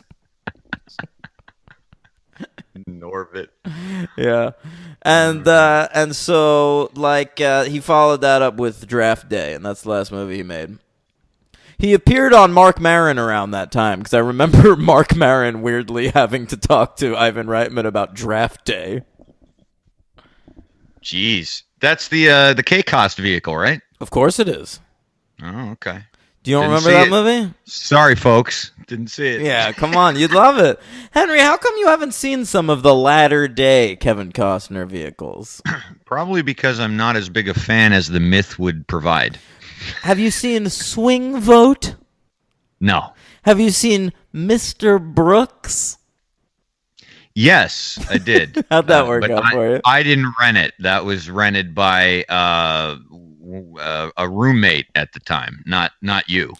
Norbit. Yeah. And so like he followed that up with Draft Day, and that's the last movie he made. He appeared on Marc Maron around that time, because I remember Marc Maron weirdly having to talk to Ivan Reitman about Draft Day. Jeez. That's the K-Cost vehicle, right? Of course it is. Oh, okay. Do you remember that movie? Sorry, folks. Didn't see it. Yeah, come on. You'd love it. Henry, how come you haven't seen some of the latter-day Kevin Costner vehicles? Probably because I'm not as big a fan as the myth would provide. Have you seen Swing Vote? No. Have you seen Mr. Brooks? Yes, I did. How'd that work out for you? I didn't rent it. That was rented by a roommate at the time, not you.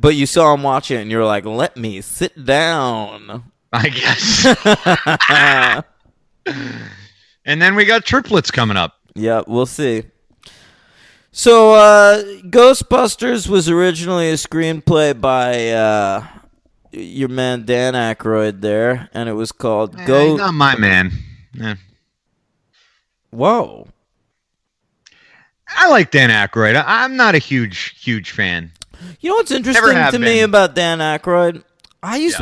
But you saw him watch it, and you were like, let me sit down. I guess. And then we got triplets coming up. Yeah, we'll see. So, Ghostbusters was originally a screenplay by your man Dan Aykroyd there, and it was called He's not my man. Yeah. Whoa. I like Dan Aykroyd. I'm not a huge fan. You know what's interesting to me about Dan Aykroyd? I used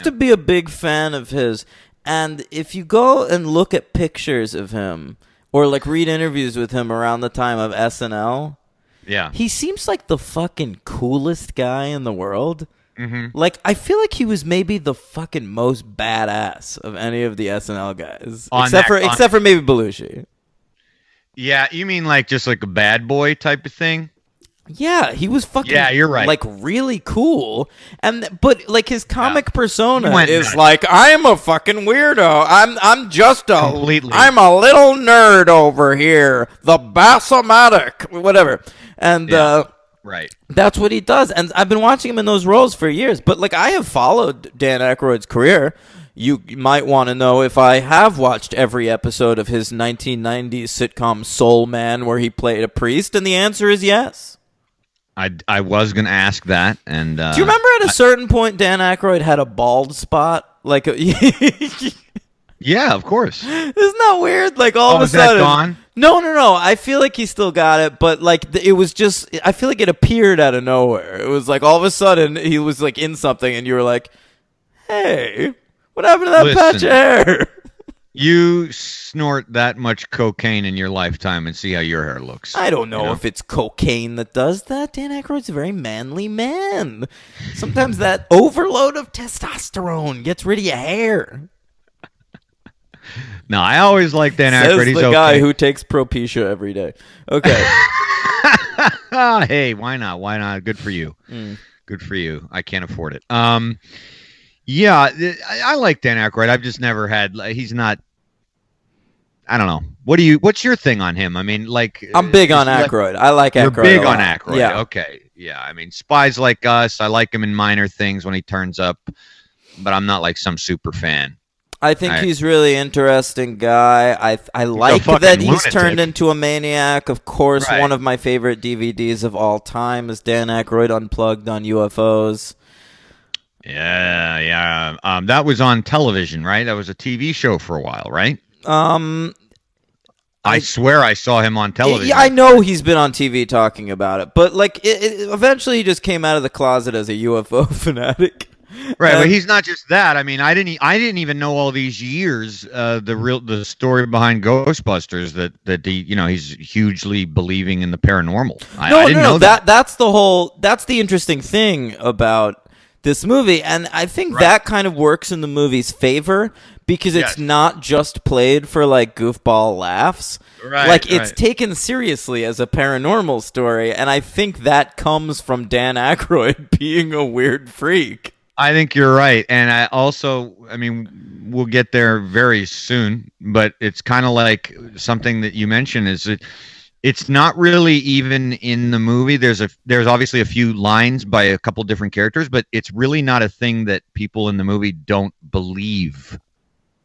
to be a big fan of his, and if you go and look at pictures of him or like read interviews with him around the time of SNL, he seems like the fucking coolest guy in the world. Mm-hmm. Like, I feel like he was maybe the fucking most badass of any of the SNL guys, except for maybe Belushi. Yeah, you mean like just like a bad boy type of thing? Yeah, he was fucking. Yeah, you're right. Like really cool, but like his comic persona is nuts. like, I'm a fucking weirdo. I'm just a Completely. I'm a little nerd over here, the Bassomatic, whatever, and right. That's what he does, and I've been watching him in those roles for years. But like, I have followed Dan Aykroyd's career. You might want to know if I have watched every episode of his 1990s sitcom Soul Man, where he played a priest, and the answer is yes. I was gonna ask that, and do you remember at a certain point Dan Aykroyd had a bald spot? Like, yeah, of course. Isn't that weird? Like all of a sudden, is that gone? No. I feel like he still got it, but like it was just. I feel like it appeared out of nowhere. It was like all of a sudden he was like in something, and you were like, "Hey, what happened to that patch of hair?" You snort that much cocaine in your lifetime and see how your hair looks. I don't know if it's cocaine that does that. Dan Aykroyd's a very manly man. Sometimes that overload of testosterone gets rid of your hair. No, I always like Dan Aykroyd. He's the guy who takes Propecia every day. Okay. Hey, why not? Why not? Good for you. Good for you. I can't afford it. Yeah, I like Dan Aykroyd. I've just never had. He's not. I don't know. What's your thing on him? I mean, like I'm big on Aykroyd. I like Aykroyd. You're big on Aykroyd. Yeah. Okay. Yeah. I mean, Spies Like Us. I like him in minor things when he turns up, but I'm not like some super fan. I think he's really interesting guy. I like that he's turned into a maniac. Of course, one of my favorite DVDs of all time is Dan Aykroyd Unplugged on UFOs. Yeah. That was on television, right? That was a TV show for a while, right? I swear I saw him on television. Yeah, I know he's been on TV talking about it, but like, eventually he just came out of the closet as a UFO fanatic. Right, but he's not just that. I mean, I didn't even know all these years the story behind Ghostbusters that he's hugely believing in the paranormal. I didn't know that. That's the interesting thing about this movie, and I think that kind of works in the movie's favor because it's not just played for like goofball laughs. Right, like it's taken seriously as a paranormal story, and I think that comes from Dan Aykroyd being a weird freak. I think you're right, and I mean, we'll get there very soon, but it's kind of like something that you mentioned is that it's not really even in the movie. There's obviously a few lines by a couple different characters, but it's really not a thing that people in the movie don't believe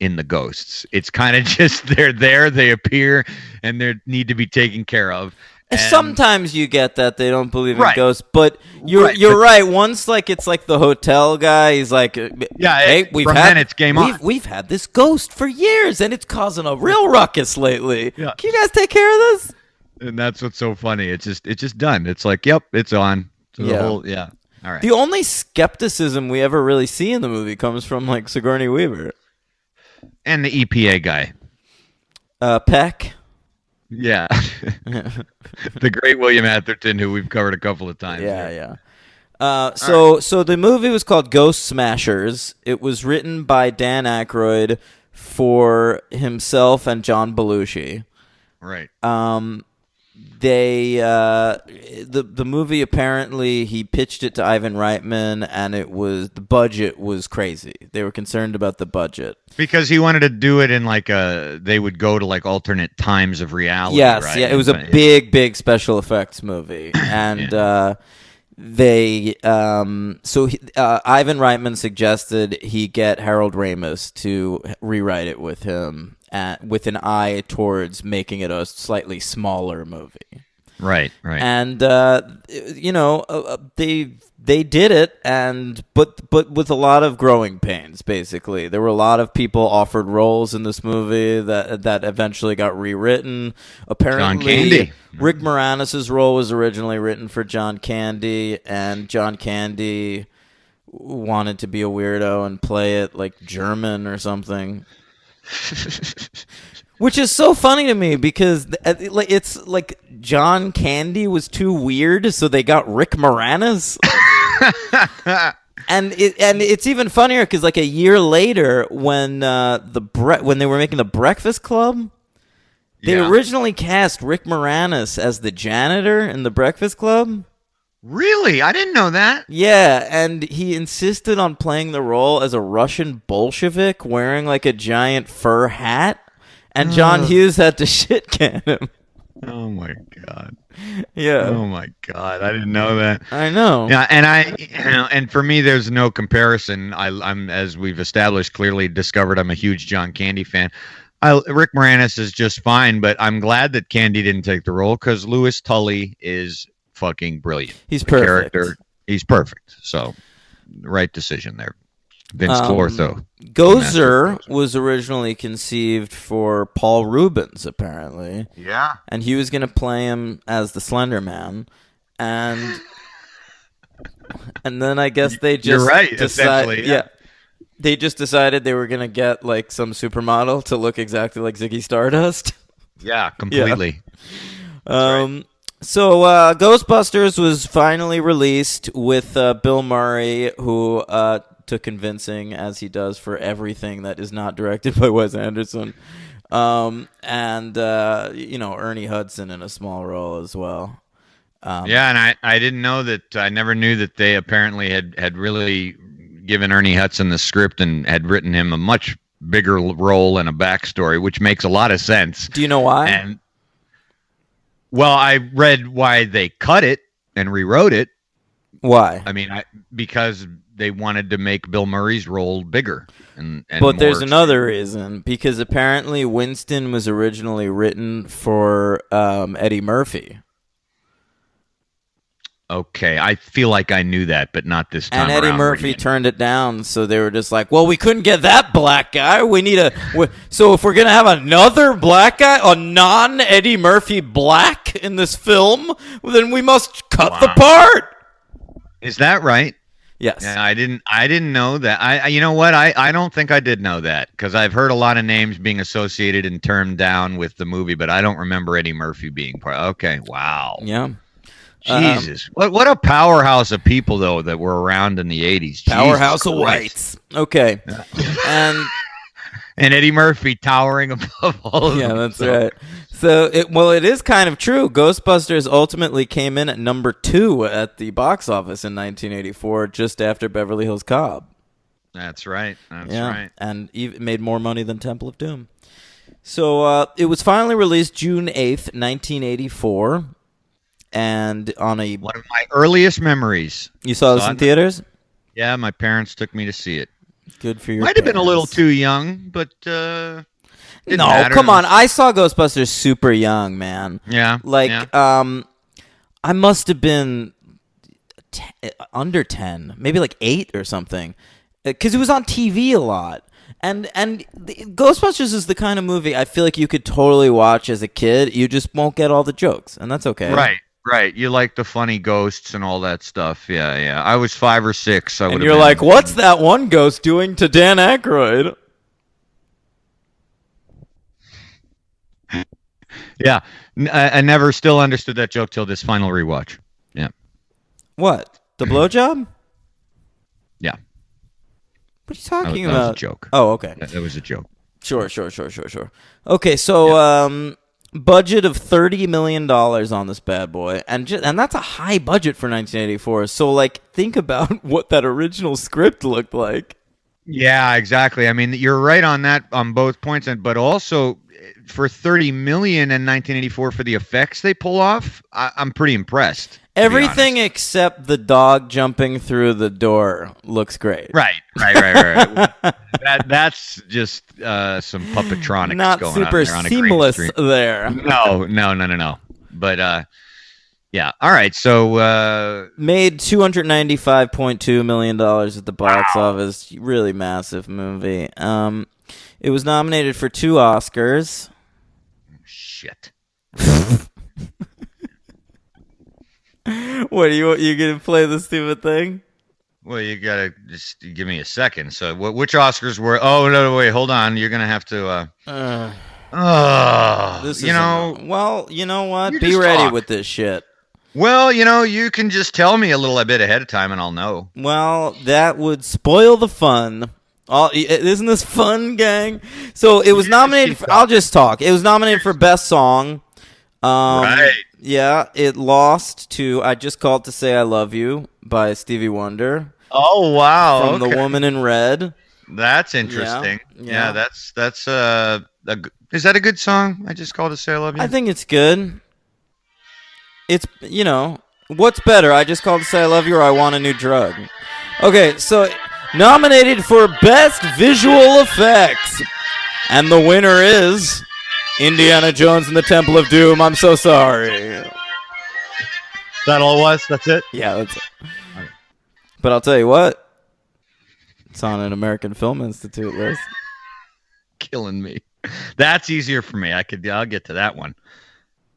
in the ghosts. It's kind of just they're there, they appear, and they need to be taken care of. And sometimes you get that they don't believe in ghosts, but you're right. Once like it's like the hotel guy, he's like, hey, it's game on. We've had this ghost for years, and it's causing a real ruckus lately. Yeah. Can you guys take care of this? And that's what's so funny. It's just done. It's like, yep, it's on. So All right. The only skepticism we ever really see in the movie comes from like Sigourney Weaver and the EPA guy, Peck. Yeah, the great William Atherton, who we've covered a couple of times. Yeah. So the movie was called Ghost Smashers. It was written by Dan Aykroyd for himself and John Belushi. Right. The movie, apparently he pitched it to Ivan Reitman, and the budget was crazy. They were concerned about the budget because he wanted to do it in like they would go to like alternate times of reality. Yes, right? Yeah, it was a big special effects movie, and Ivan Reitman suggested he get Harold Ramis to rewrite it with him, with an eye towards making it a slightly smaller movie. Right. And they did it, but with a lot of growing pains. Basically, there were a lot of people offered roles in this movie that eventually got rewritten. Apparently, John Candy. Rick Moranis' role was originally written for John Candy, and John Candy wanted to be a weirdo and play it like German or something. Which is so funny to me because it's like John Candy was too weird, so they got Rick Moranis. and it's even funnier because like a year later, when they were making The Breakfast Club, They originally cast Rick Moranis as the janitor in The Breakfast Club. Really? I didn't know that. Yeah, and he insisted on playing the role as a Russian Bolshevik wearing like a giant fur hat, and John Hughes had to shit can him. Oh my God. Yeah. Oh my God. I didn't know that. I know. Yeah, and for me, there's no comparison. I'm, as we've established, clearly discovered I'm a huge John Candy fan. Rick Moranis is just fine, but I'm glad that Candy didn't take the role because Louis Tully is fucking brilliant. He's perfect. He's perfect. So, right decision there. Vince Clortho. Gozer was originally conceived for Paul Rubens, apparently. Yeah. And he was going to play him as the Slender Man. And then I guess they just You're right, essentially. Yeah. They just decided they were going to get like some supermodel to look exactly like Ziggy Stardust. Yeah, completely. Yeah. So Ghostbusters was finally released with Bill Murray, who took convincing, as he does for everything that is not directed by Wes Anderson. And Ernie Hudson in a small role as well. And I didn't know that. I never knew that they apparently had really given Ernie Hudson the script and had written him a much bigger role and a backstory, which makes a lot of sense. Do you know why? Well, I read why they cut it and rewrote it. Why? I mean, because they wanted to make Bill Murray's role bigger. But there's another reason, because apparently Winston was originally written for Eddie Murphy. Okay, I feel like I knew that, but not this time. And Eddie Murphy turned it down, so they were just like, "Well, we couldn't get that black guy. We need so if we're gonna have another black guy, a non-Eddie Murphy black in this film, then we must cut the part." Is that right? Yes. Yeah, I didn't know that. You know what? I don't think I did know that, because I've heard a lot of names being associated and turned down with the movie, but I don't remember Eddie Murphy being part. Okay, wow. Yeah. Jesus, what a powerhouse of people though that were around in the 80s. Powerhouse of whites. Okay, and Eddie Murphy towering above all of them. Yeah, that's right. So it is kind of true. Ghostbusters ultimately came in at number 2 at the box office in 1984, just after Beverly Hills Cop. That's right. That's right. And even made more money than Temple of Doom. So it was finally released June 8th, 1984. And on one of my earliest memories. You saw this in theaters? Yeah, my parents took me to see it. Good for your Might have been a little too young, but no, matter. Come on. I saw Ghostbusters super young, man. Yeah. I must have been under 10, maybe like 8 or something, because it was on TV a lot. And Ghostbusters is the kind of movie I feel like you could totally watch as a kid. You just won't get all the jokes, and that's okay. Right. You like the funny ghosts and all that stuff. Yeah. I was 5 or 6. And you're like, what's that one ghost doing to Dan Aykroyd? Yeah. I never still understood that joke till this final rewatch. Yeah. What? The blowjob? Yeah. What are you talking about? That was a joke. Oh, okay. That was a joke. Sure. Okay, so budget of $30 million on this bad boy, and that's a high budget for 1984. So, think about what that original script looked like. Yeah, exactly. I mean, you're right on that on both points, but also for $30 million in 1984 for the effects they pull off, I'm pretty impressed. Everything except the dog jumping through the door looks great. Right. That's just some puppetronics not going super on there on seamless a green screen. there. No. But yeah. All right. So made $295.2 million at the box office. Really massive movie. It was nominated for 2 Oscars. Shit. What, you gonna play the stupid thing? Well, you gotta just give me a second. So, which Oscars were? Oh no, wait, hold on. You're gonna have to. Well, you know what? Be ready with this shit. Well, you can just tell me a little bit ahead of time, and I'll know. Well, that would spoil the fun. Isn't this fun, gang? So it was nominated for, I'll just talk. It was nominated for Best Song. Right. Yeah, it lost to I Just Called to Say I Love You by Stevie Wonder. Oh, wow. From The Woman in Red. That's interesting. Yeah. That's is that a good song? I Just Called to Say I Love You? I think it's good. It's, what's better? I Just Called to Say I Love You or I Want a New Drug? Okay, so nominated for Best Visual Effects. And the winner is Indiana Jones and the Temple of Doom. I'm so sorry. That all it was? That's it? Yeah, that's it. But I'll tell you what. It's on an American Film Institute list. Killing me. That's easier for me. I'll get to that one.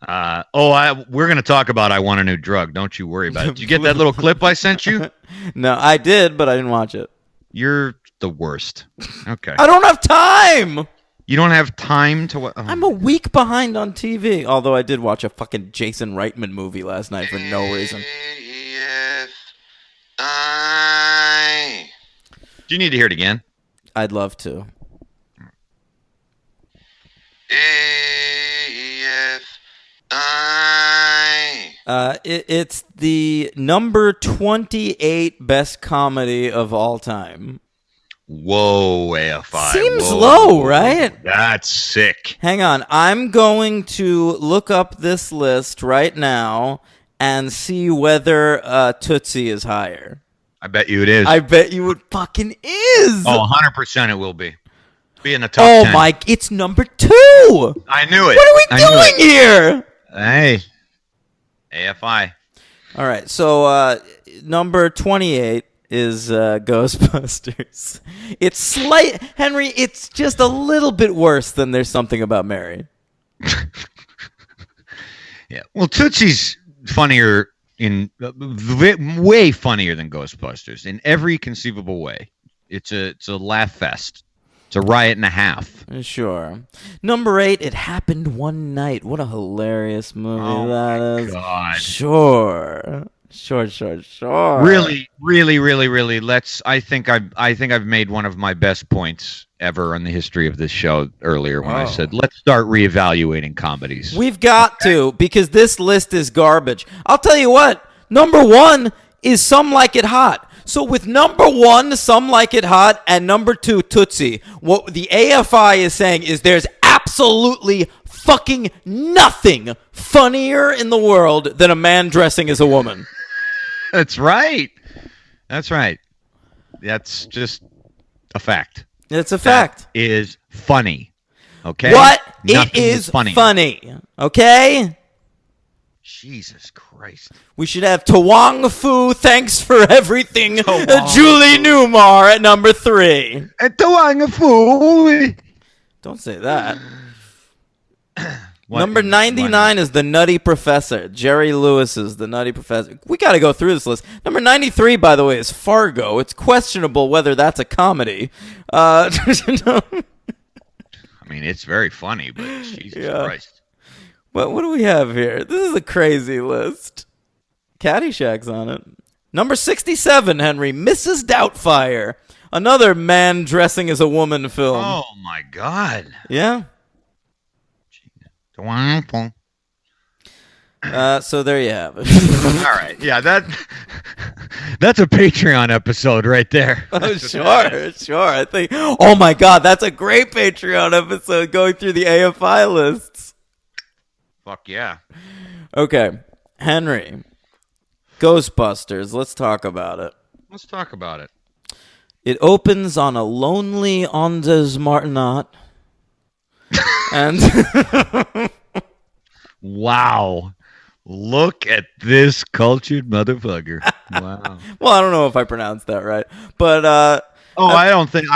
We're going to talk about I Want a New Drug. Don't you worry about it. Did you get that little clip I sent you? No, I did, but I didn't watch it. You're the worst. Okay. I don't have time. You don't have time to watch? I'm a week behind on TV. Although I did watch a fucking Jason Reitman movie last night for no reason. Do you need to hear it again? I'd love to. It's the number 28 best comedy of all time. Whoa, AFI. Seems low, right? That's sick. Hang on. I'm going to look up this list right now and see whether Tootsie is higher. I bet you it is. I bet you it fucking is. Oh, 100% it will be. Be in the top 10. Oh, Mike, it's number 2. I knew it. What are we doing here? Hey, AFI. All right, so number 28 is Ghostbusters. It's Henry, it's just a little bit worse than There's Something About Mary. Yeah, well, Tootsie's funnier way funnier than Ghostbusters in every conceivable way. It's a laugh fest. It's a riot and a half. Sure. Number 8, It Happened One Night. What a hilarious movie that is. God. Sure. Really. I think I've made one of my best points ever in the history of this show earlier when I said let's start reevaluating comedies. We've got to, because this list is garbage. I'll tell you what. Number 1 is Some Like It Hot. So with number 1, Some Like It Hot, and number 2, Tootsie, what the AFI is saying is there's absolutely fucking nothing funnier in the world than a man dressing as a woman. That's right. That's just a fact. It's a fact. That is funny. Okay? What? Nothing it is funny. Okay? Jesus Christ. We should have Tawang Fu, Thanks for Everything, Julie Newmar at number 3. Tawang Fu. Don't say that. Number 99 is The Nutty Professor. Jerry Lewis's The Nutty Professor. We got to go through this list. Number 93, by the way, is Fargo. It's questionable whether that's a comedy. I mean, it's very funny, but Jesus Christ. What do we have here? This is a crazy list. Caddyshack's on it. Number 67, Henry, Mrs. Doubtfire. Another man dressing as a woman film. Oh, my God. Yeah. So there you have it. All right. Yeah, that's a Patreon episode right there. Oh, sure. I think. Oh my God, that's a great Patreon episode going through the AFI lists. Fuck yeah. Okay, Henry, Ghostbusters. Let's talk about it. It opens on a lonely Ondes Martinat. And wow. Look at this cultured motherfucker. Wow. Well, I don't know if I pronounced that right, but I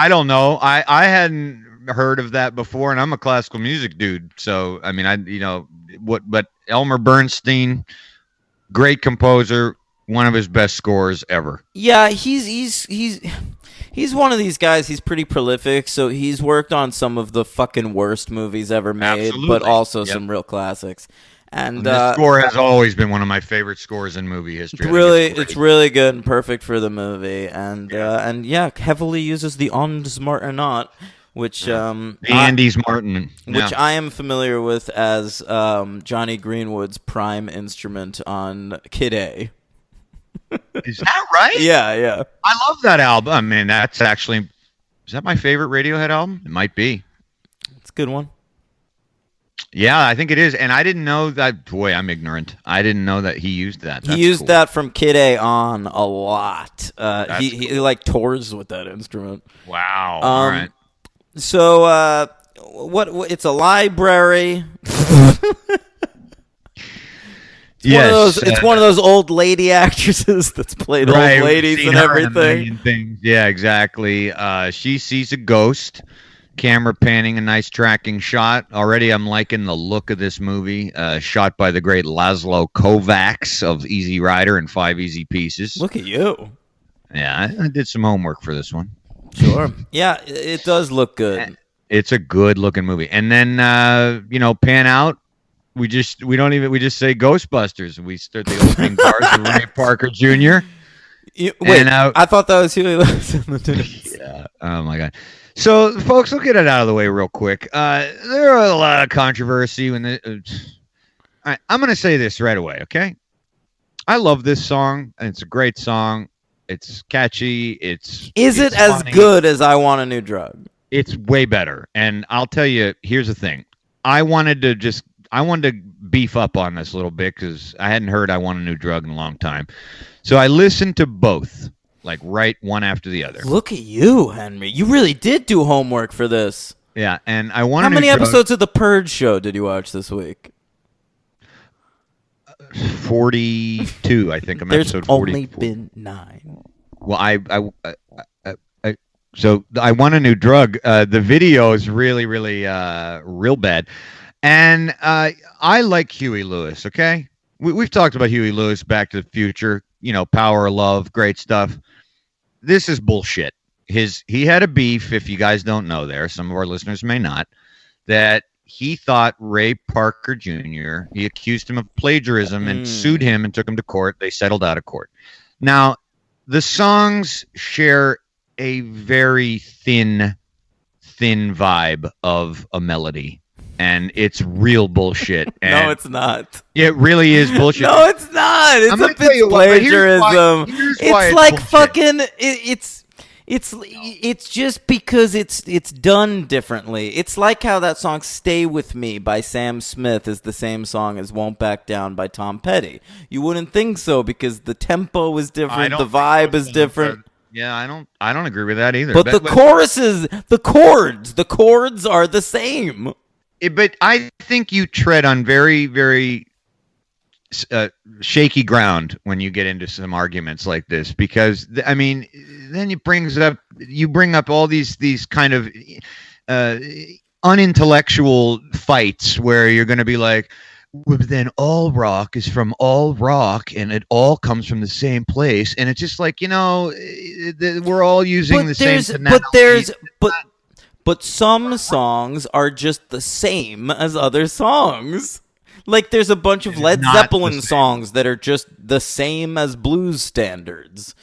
don't know. I hadn't heard of that before, and I'm a classical music dude. So, I mean, but Elmer Bernstein, great composer, one of his best scores ever. Yeah, he's one of these guys. He's pretty prolific, so he's worked on some of the fucking worst movies ever made, but also some real classics. And this score has always been one of my favorite scores in movie history. It's really good and perfect for the movie, and heavily uses the Ons Martinot, which Andy's Martin, which I am familiar with as Johnny Greenwood's prime instrument on Kid A. Is that right? Yeah. I love that album. I mean, is that my favorite Radiohead album? It might be. It's a good one. Yeah, I think it is. And I didn't know that. Boy, I'm ignorant. I didn't know that he used that. He used that from Kid A on a lot. He like tours with that instrument. Wow. All right. So, what? It's a library. Yes, it's one of those old lady actresses that's played old ladies and everything. Things. Yeah, exactly. She sees a ghost. Camera panning, a nice tracking shot. Already, I'm liking the look of this movie. Shot by the great Laszlo Kovacs of Easy Rider and 5 Easy Pieces. Look at you. Yeah, I did some homework for this one. Sure. Yeah, it does look good. It's a good looking movie. And then pan out. We just say Ghostbusters. We start the opening cars with Ray Parker Jr. I thought that was Huey Lewis. Yeah. Oh my God. So, folks, we'll get it out of the way real quick. There are a lot of controversy when all right, I'm going to say this right away, okay? I love this song, and it's a great song. It's catchy. Is it as good as I Want a New Drug? It's way better. And I'll tell you, here's the thing. I wanted to beef up on this a little bit because I hadn't heard I Want a New Drug in a long time. So I listened to both, like right one after the other. Look at you, Henry. You really did do homework for this. Yeah, and I want. How many episodes of The Purge show did you watch this week? 42, I think. I'm episode 44. There's only been 9. Well, so I Want a New Drug. The video is really, really, real bad, and I like Huey Lewis. Okay, we've talked about Huey Lewis, Back to the Future. Power of Love, great stuff. This is bullshit. He had a beef, if you guys don't know there, some of our listeners may not, that he thought Ray Parker Jr., he accused him of plagiarism and sued him and took him to court. They settled out of court. Now, the songs share a very thin vibe of a melody. And it's real bullshit. No, it's not. It really is bullshit. No, it's not. It's a bit plagiarism. It's like fucking. It's just because it's done differently. It's like how that song "Stay With Me" by Sam Smith is the same song as "Won't Back Down" by Tom Petty. You wouldn't think so because the tempo is different, the vibe is different. Yeah, I don't agree with that either. But the choruses, the chords are the same. But I think you tread on very, very shaky ground when you get into some arguments like this, because I mean, then you bring up all these kind of unintellectual fights where you're going to be like, well, then all rock is from all rock and it all comes from the same place, and it's just like, we're all using the same tonality. But some songs are just the same as other songs. Like there's a bunch of Led Zeppelin songs that are just the same as blues standards.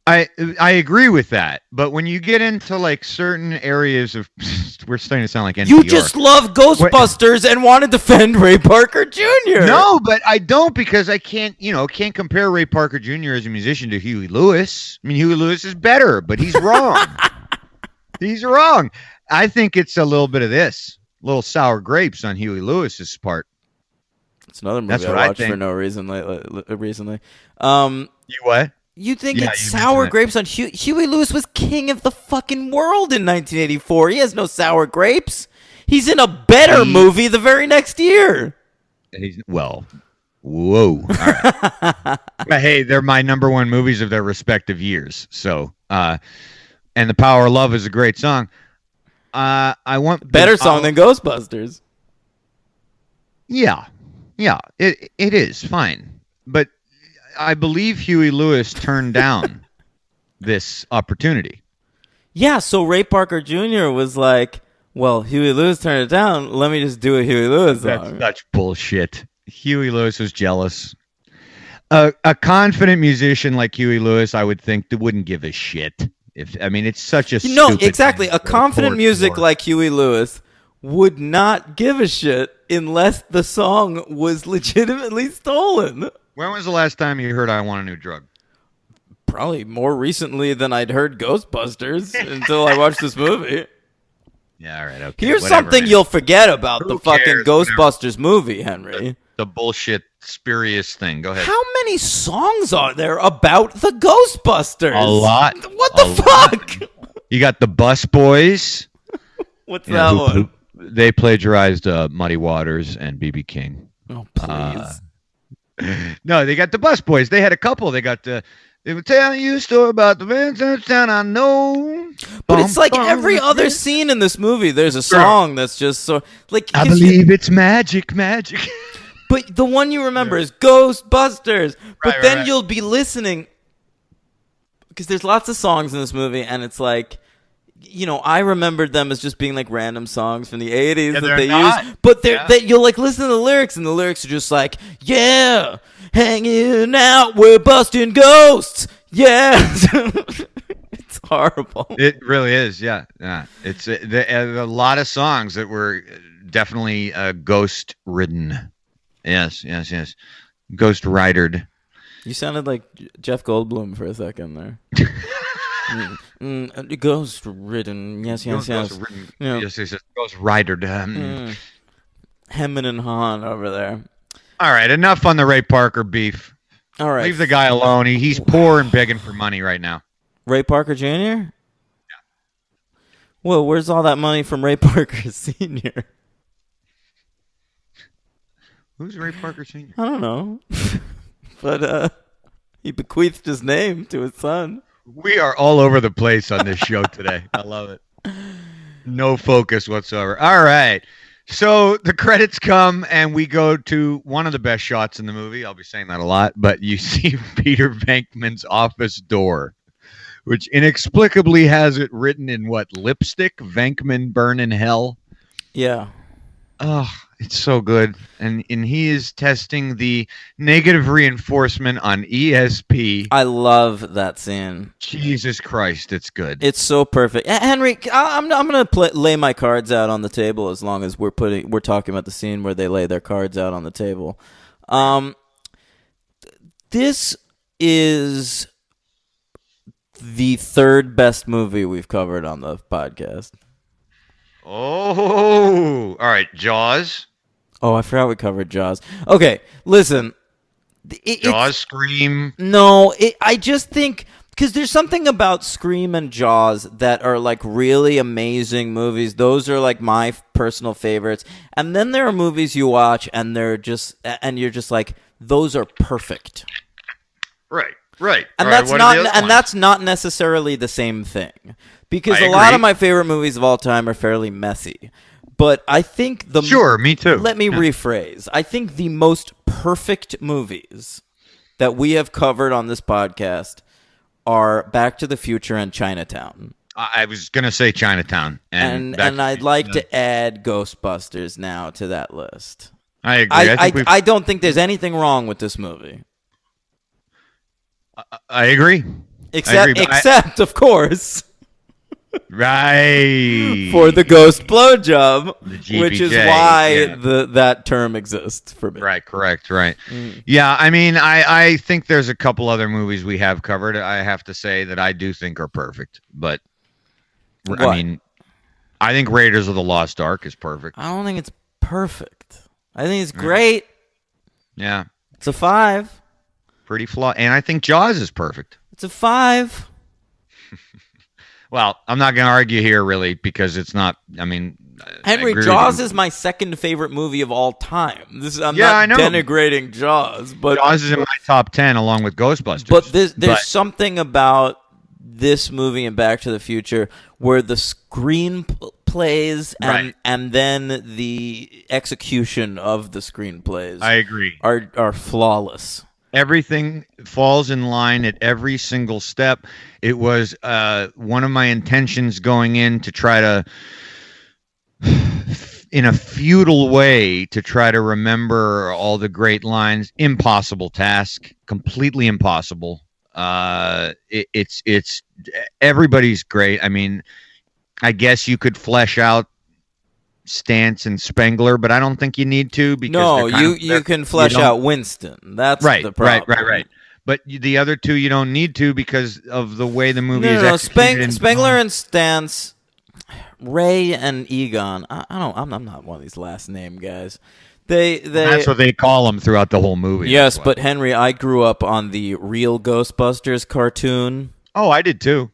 I agree with that, but when you get into like certain areas of, we're starting to sound like NPR. You just love Ghostbusters and want to defend Ray Parker Jr. No, but I don't, because I can't compare Ray Parker Jr. as a musician to Huey Lewis. I mean, Huey Lewis is better, but he's wrong. He's wrong. I think it's a little bit of this, little sour grapes on Huey Lewis's part. It's another movie I watched for no reason recently. You what? You think it's sour grapes on Huey Lewis was king of the fucking world in 1984. He has no sour grapes. He's in a better movie the very next year. Whoa. All right. But hey, they're my number one movies of their respective years. So, and The Power of Love is a great song. I want better song than Ghostbusters. Yeah, it is fine, but I believe Huey Lewis turned down this opportunity. Yeah, so Ray Parker Jr. was like, Well, Huey Lewis turned it down. Let me just do a Huey Lewis song. That's such bullshit. Huey Lewis was jealous. A confident musician like Huey Lewis, I would think, that wouldn't give a shit. It's such a stupid exactly. thing A confident music like Huey Lewis would not give a shit unless the song was legitimately stolen. When was the last time you heard "I Want a New Drug"? Probably more recently than I'd heard Ghostbusters until I watched this movie. Yeah, all right, okay. Here's whatever, something man. you'll forget about Who the fucking cares? Ghostbusters movie, Henry. The bullshit, spurious thing. Go ahead. How many songs are there about the Ghostbusters? A lot. What the fuck? You got the Bus Boys. What's that one? They plagiarized Muddy Waters and B.B. King. Oh, please. No, they got the Bus Boys. They had a couple. They got the... They were telling you a story about the Vincent town I know. But it's like every other scene in this movie, there's a song that's just so... like. I believe it's magic. But the one you remember is Ghostbusters. But Right, then right. you'll be listening... because there's lots of songs in this movie, and it's like... I remembered them as just being like random songs from the 80s that they use. But you'll like listen to the lyrics, and the lyrics are just like, yeah, hanging out, we're busting ghosts. Yeah. It's horrible. It really is, yeah. It's a lot of songs that were definitely ghost-ridden. Yes. Ghost-ridered. You sounded like Jeff Goldblum for a second there. Ghost ridden, yes. Ghost-ridden. Yeah. Yes. Ghost-ridered. Hemming and hawing over there. All right, enough on the Ray Parker beef. All right. Leave the guy alone. He's poor and begging for money right now. Ray Parker Jr.? Yeah. Well, where's all that money from Ray Parker Sr.? Who's Ray Parker Sr.? I don't know. But he bequeathed his name to his son. We are all over the place on this show today. I love it. No focus whatsoever. All right. So the credits come, and we go to one of the best shots in the movie. I'll be saying that a lot, but you see Peter Venkman's office door, which inexplicably has it written in lipstick? Venkman burn in hell. Yeah. Oh, it's so good. And he is testing the negative reinforcement on ESP. I love that scene. Jesus Christ, it's good. It's so perfect. Henry, I'm going to lay my cards out on the table as long as we're talking about the scene where they lay their cards out on the table. This is the third best movie we've covered on the podcast. Oh, all right. Jaws. Oh, I forgot we covered Jaws. Okay, listen. Jaws, Scream. No, I just think because there's something about Scream and Jaws that are like really amazing movies. Those are like my personal favorites. And then there are movies you watch and you're just like, those are perfect. Right. And that's not necessarily the same thing. Because I a lot agree. of my favorite movies of all time are fairly messy. But I think Sure, me too. Let me rephrase. I think the most perfect movies that we have covered on this podcast are Back to the Future and Chinatown. I was going to say Chinatown. And I'd like to add Ghostbusters now to that list. I agree. I don't think there's anything wrong with this movie. I agree. Except, of course... Right. For the ghost blowjob, which is why yeah. that term exists for me. Right, correct, right. Yeah, I mean, I think there's a couple other movies we have covered, I have to say, that I do think are perfect. But, What? I mean, I think Raiders of the Lost Ark is perfect. I don't think it's perfect. I think it's great. Yeah. It's a 5. Pretty flawed. And I think Jaws is perfect. It's a 5. Well, I'm not going to argue here, really, because it's not, I mean... Henry, Jaws is my second favorite movie of all time. I'm not denigrating Jaws, but... Jaws is in my top 10 along with Ghostbusters. But there's something about this movie and Back to the Future where the screenplays and then the execution of the screenplays I agree. are flawless. Everything falls in line at every single step. It was one of my intentions going in to try to in a futile way to try to remember all the great lines. Impossible task, completely impossible. It's everybody's great. I mean, I guess you could flesh out Stantz and Spengler, but I don't think you need to, because you can flesh out Winston. That's right, the problem. Right. But the other two you don't need to because of the way the movie is executed. Spengler and Stantz, Ray and Egon. I'm not one of these last name guys. That's what they call them throughout the whole movie. Yes, but Henry, I grew up on the real Ghostbusters cartoon. Oh, I did too.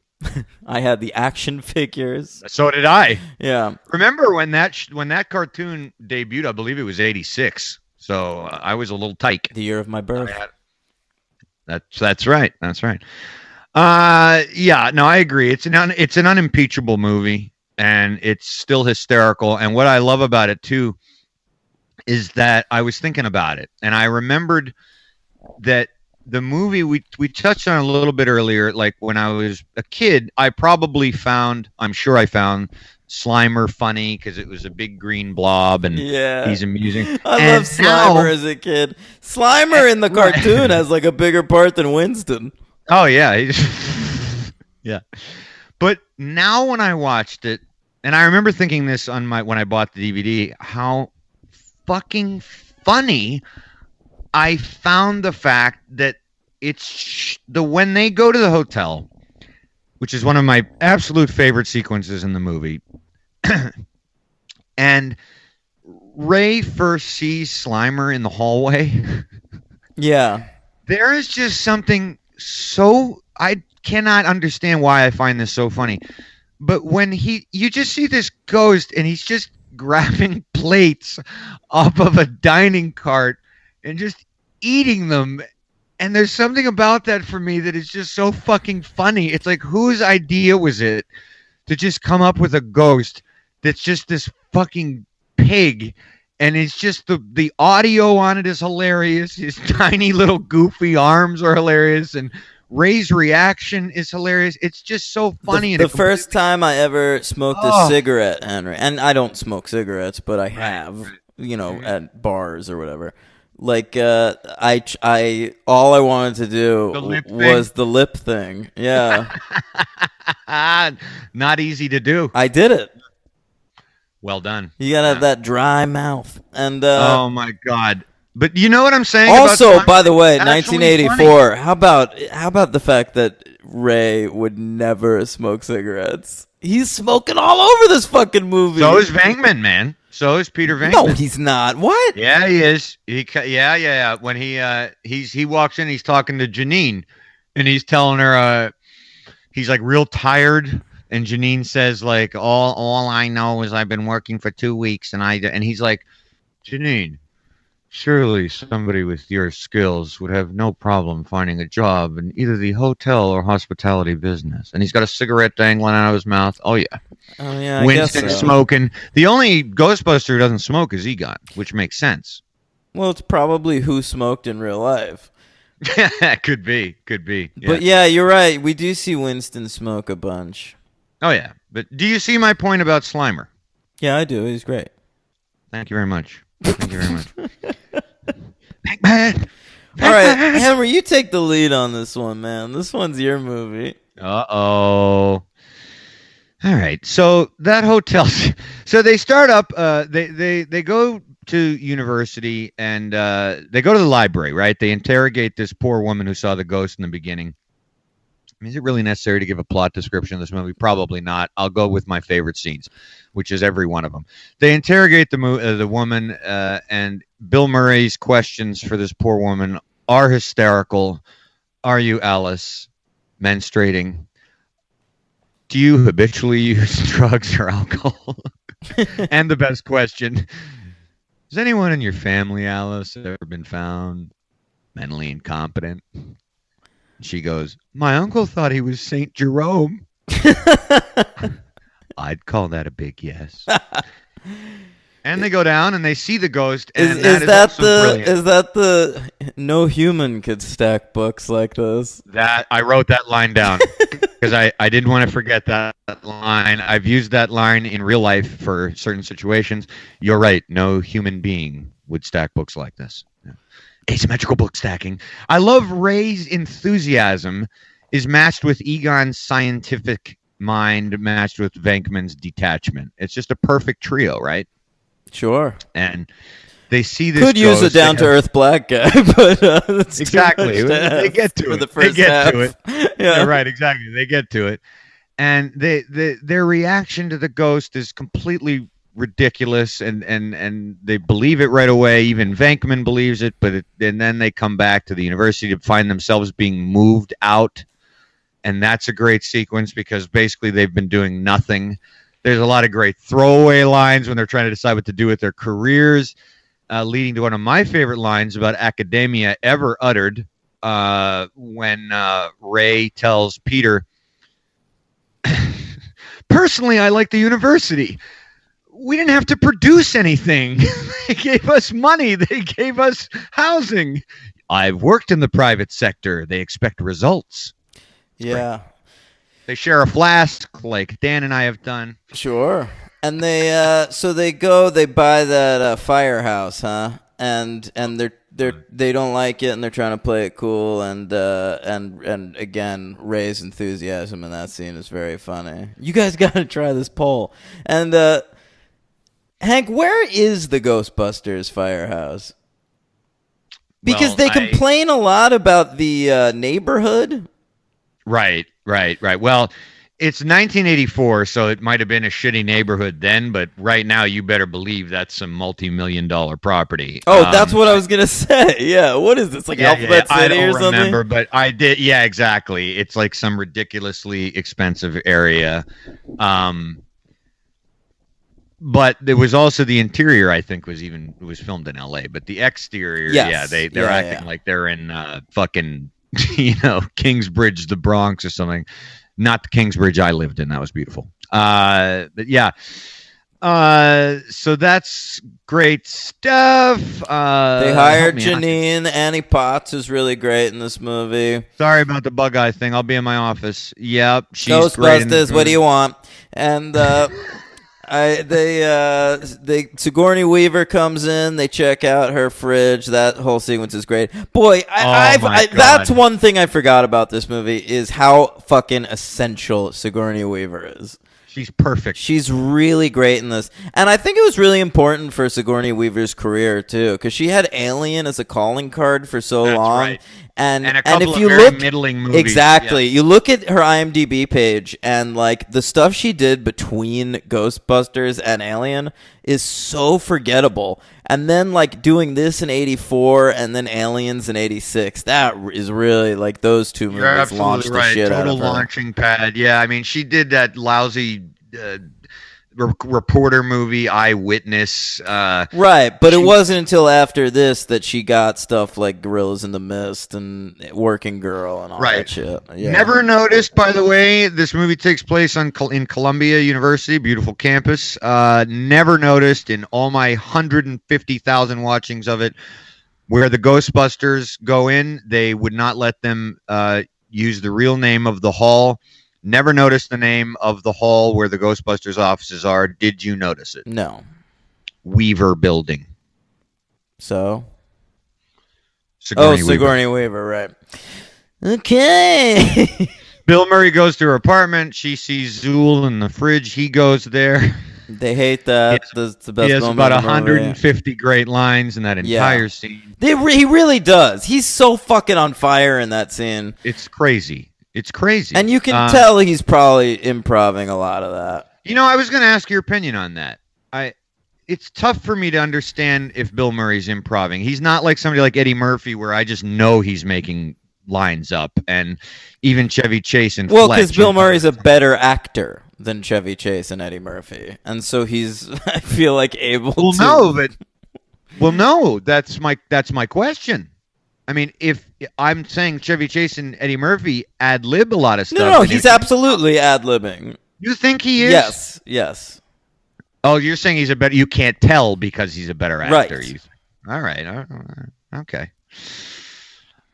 I had the action figures. So did I. Yeah. Remember when that cartoon debuted? I believe it was '86. So I was a little tyke. The year of my birth. That's right. That's right. Yeah. No, I agree. It's an unimpeachable movie, and it's still hysterical. And what I love about it too is that I was thinking about it, and I remembered that the movie we touched on a little bit earlier, like when I was a kid, I'm sure I found Slimer funny because it was a big green blob and he's amusing. I love Slimer as a kid. Slimer in the cartoon has like a bigger part than Winston. Oh yeah. Yeah. But now when I watched it, and I remember thinking this when I bought the DVD, how fucking funny I found the fact that it's when they go to the hotel, which is one of my absolute favorite sequences in the movie, and Ray first sees Slimer in the hallway. Yeah. There is just something so, I cannot understand why I find this so funny. But when you just see this ghost and he's just grabbing plates off of a dining cart and just eating them. And there's something about that for me that is just so fucking funny. It's like, whose idea was it to just come up with a ghost that's just this fucking pig? And it's just the audio on it is hilarious. His tiny little goofy arms are hilarious. And Ray's reaction is hilarious. It's just so funny. The first time I ever smoked a cigarette, Henry, and I don't smoke cigarettes, but I have, at bars or whatever. Like, I all I wanted to do was the lip thing. Yeah. Not easy to do. I did it. Well done. You gotta have that dry mouth. And oh my God. But you know what I'm saying? Also, by the way, 1984. How about the fact that Ray would never smoke cigarettes? He's smoking all over this fucking movie. So is Venkman, man. So is Peter Venkman. No, he's not. What? Yeah, he is. Yeah. When he walks in, he's talking to Janine, and he's telling her he's like real tired, and Janine says like all I know is I've been working for 2 weeks, and he's like, Janine, surely somebody with your skills would have no problem finding a job in either the hotel or hospitality business. And he's got a cigarette dangling out of his mouth. Oh, yeah. Oh, yeah, Winston smoking. The only Ghostbuster who doesn't smoke is Egon, which makes sense. Well, it's probably who smoked in real life. Could be. Yeah. But yeah, you're right. We do see Winston smoke a bunch. Oh, yeah. But do you see my point about Slimer? Yeah, I do. He's great. Thank you very much. Pac-Man. All right, Henry, you take the lead on this one, man. This one's your movie. Uh-oh. All right. So that hotel. So they start up. They go to university and they go to the library, right? They interrogate this poor woman who saw the ghost in the beginning. I mean, is it really necessary to give a plot description of this movie? Probably not. I'll go with my favorite scenes, which is every one of them. They interrogate the woman, and Bill Murray's questions for this poor woman are hysterical. Are you, Alice, menstruating? Do you habitually use drugs or alcohol? And the best question, has anyone in your family, Alice, ever been found mentally incompetent? She goes, my uncle thought he was Saint Jerome. I'd call that a big yes. And they go down and they see the ghost. And Is that brilliant. the no human could stack books like this? That I wrote that line down because I didn't want to forget that line. I've used that line in real life for certain situations. You're right. No human being would stack books like this. Yeah. Asymmetrical book stacking. I love Ray's enthusiasm is matched with Egon's scientific mind, matched with Venkman's detachment. It's just a perfect trio, right? Sure. And they see this. Could use a down to earth black guy, but that's exactly. They get to for it. The first they get half. to it. Yeah, right. Exactly. They get to it, and their reaction to the ghost is completely ridiculous, and they believe it right away. Even Venkman believes it, and then they come back to the university to find themselves being moved out, and that's a great sequence because basically they've been doing nothing. There's a lot of great throwaway lines when they're trying to decide what to do with their careers, leading to one of my favorite lines about academia ever uttered when Ray tells Peter, personally, I like the university. We didn't have to produce anything. They gave us money. They gave us housing. I've worked in the private sector. They expect results. Yeah. They share a flask like Dan and I have done. Sure. And they they buy that firehouse, huh? And they don't like it and they're trying to play it cool and again, Ray's enthusiasm in that scene is very funny. You guys got to try this poll. And Hank, where is the Ghostbusters firehouse? Because they complain a lot about the neighborhood. Right. Well, it's 1984, so it might have been a shitty neighborhood then, but right now you better believe that's some multi-million-dollar property. Oh, that's what I was going to say. Yeah, what is this, like Alphabet City or something? I don't remember, but I did. Yeah, exactly. It's like some ridiculously expensive area. But there was also the interior, I think, was filmed in LA, but the exterior, they're acting like they're in fucking, Kingsbridge, the Bronx or something. Not the Kingsbridge I lived in. That was beautiful. But yeah. So that's great stuff. They hired Janine. Annie Potts is really great in this movie. Sorry about the bug eye thing. I'll be in my office. Yep. She's Ghostbusters, what do you want? And Sigourney Weaver comes in. They check out her fridge. That whole sequence is great. Boy, that's one thing I forgot about this movie is how fucking essential Sigourney Weaver is. She's perfect. She's really great in this. And I think it was really important for Sigourney Weaver's career, too, because she had Alien as a calling card for so long. Right. And a couple if you of very middling movies. Exactly. Yeah. You look at her IMDb page, and like the stuff she did between Ghostbusters and Alien is so forgettable. And then like doing this in 84 and then Aliens in 86, that is really like those two movies launched the shit out of her. Total launching pad. Yeah, I mean, she did that lousy reporter movie, Eyewitness. Right, but it wasn't until after this that she got stuff like Gorillas in the Mist and Working Girl and all that shit. Yeah. Never noticed, by the way, this movie takes place in Columbia University, beautiful campus. Never noticed in all my 150,000 watchings of it where the Ghostbusters go in, they would not let them use the real name of the hall. Never noticed the name of the hall where the Ghostbusters offices are. Did you notice it? No. Weaver Building. So? Sigourney Weaver, right. Okay. Bill Murray goes to her apartment. She sees Zool in the fridge. He goes there. They hate that. That's the best he has about 150 great lines in that entire scene. He really does. He's so fucking on fire in that scene. It's crazy. It's crazy. And you can tell he's probably improvising a lot of that. I was going to ask your opinion on that. It's tough for me to understand if Bill Murray's improvising. He's not like somebody like Eddie Murphy where I just know he's making lines up. And even Chevy Chase and Well, because Bill Murray's a better actor than Chevy Chase and Eddie Murphy. And so he's, I feel like, able to... No, that's my question. I mean, if I'm saying Chevy Chase and Eddie Murphy ad-lib a lot of stuff. No, he's absolutely ad-libbing. You think he is? Yes. Oh, you're saying he's a better. You can't tell because he's a better actor. Right. All right. Okay.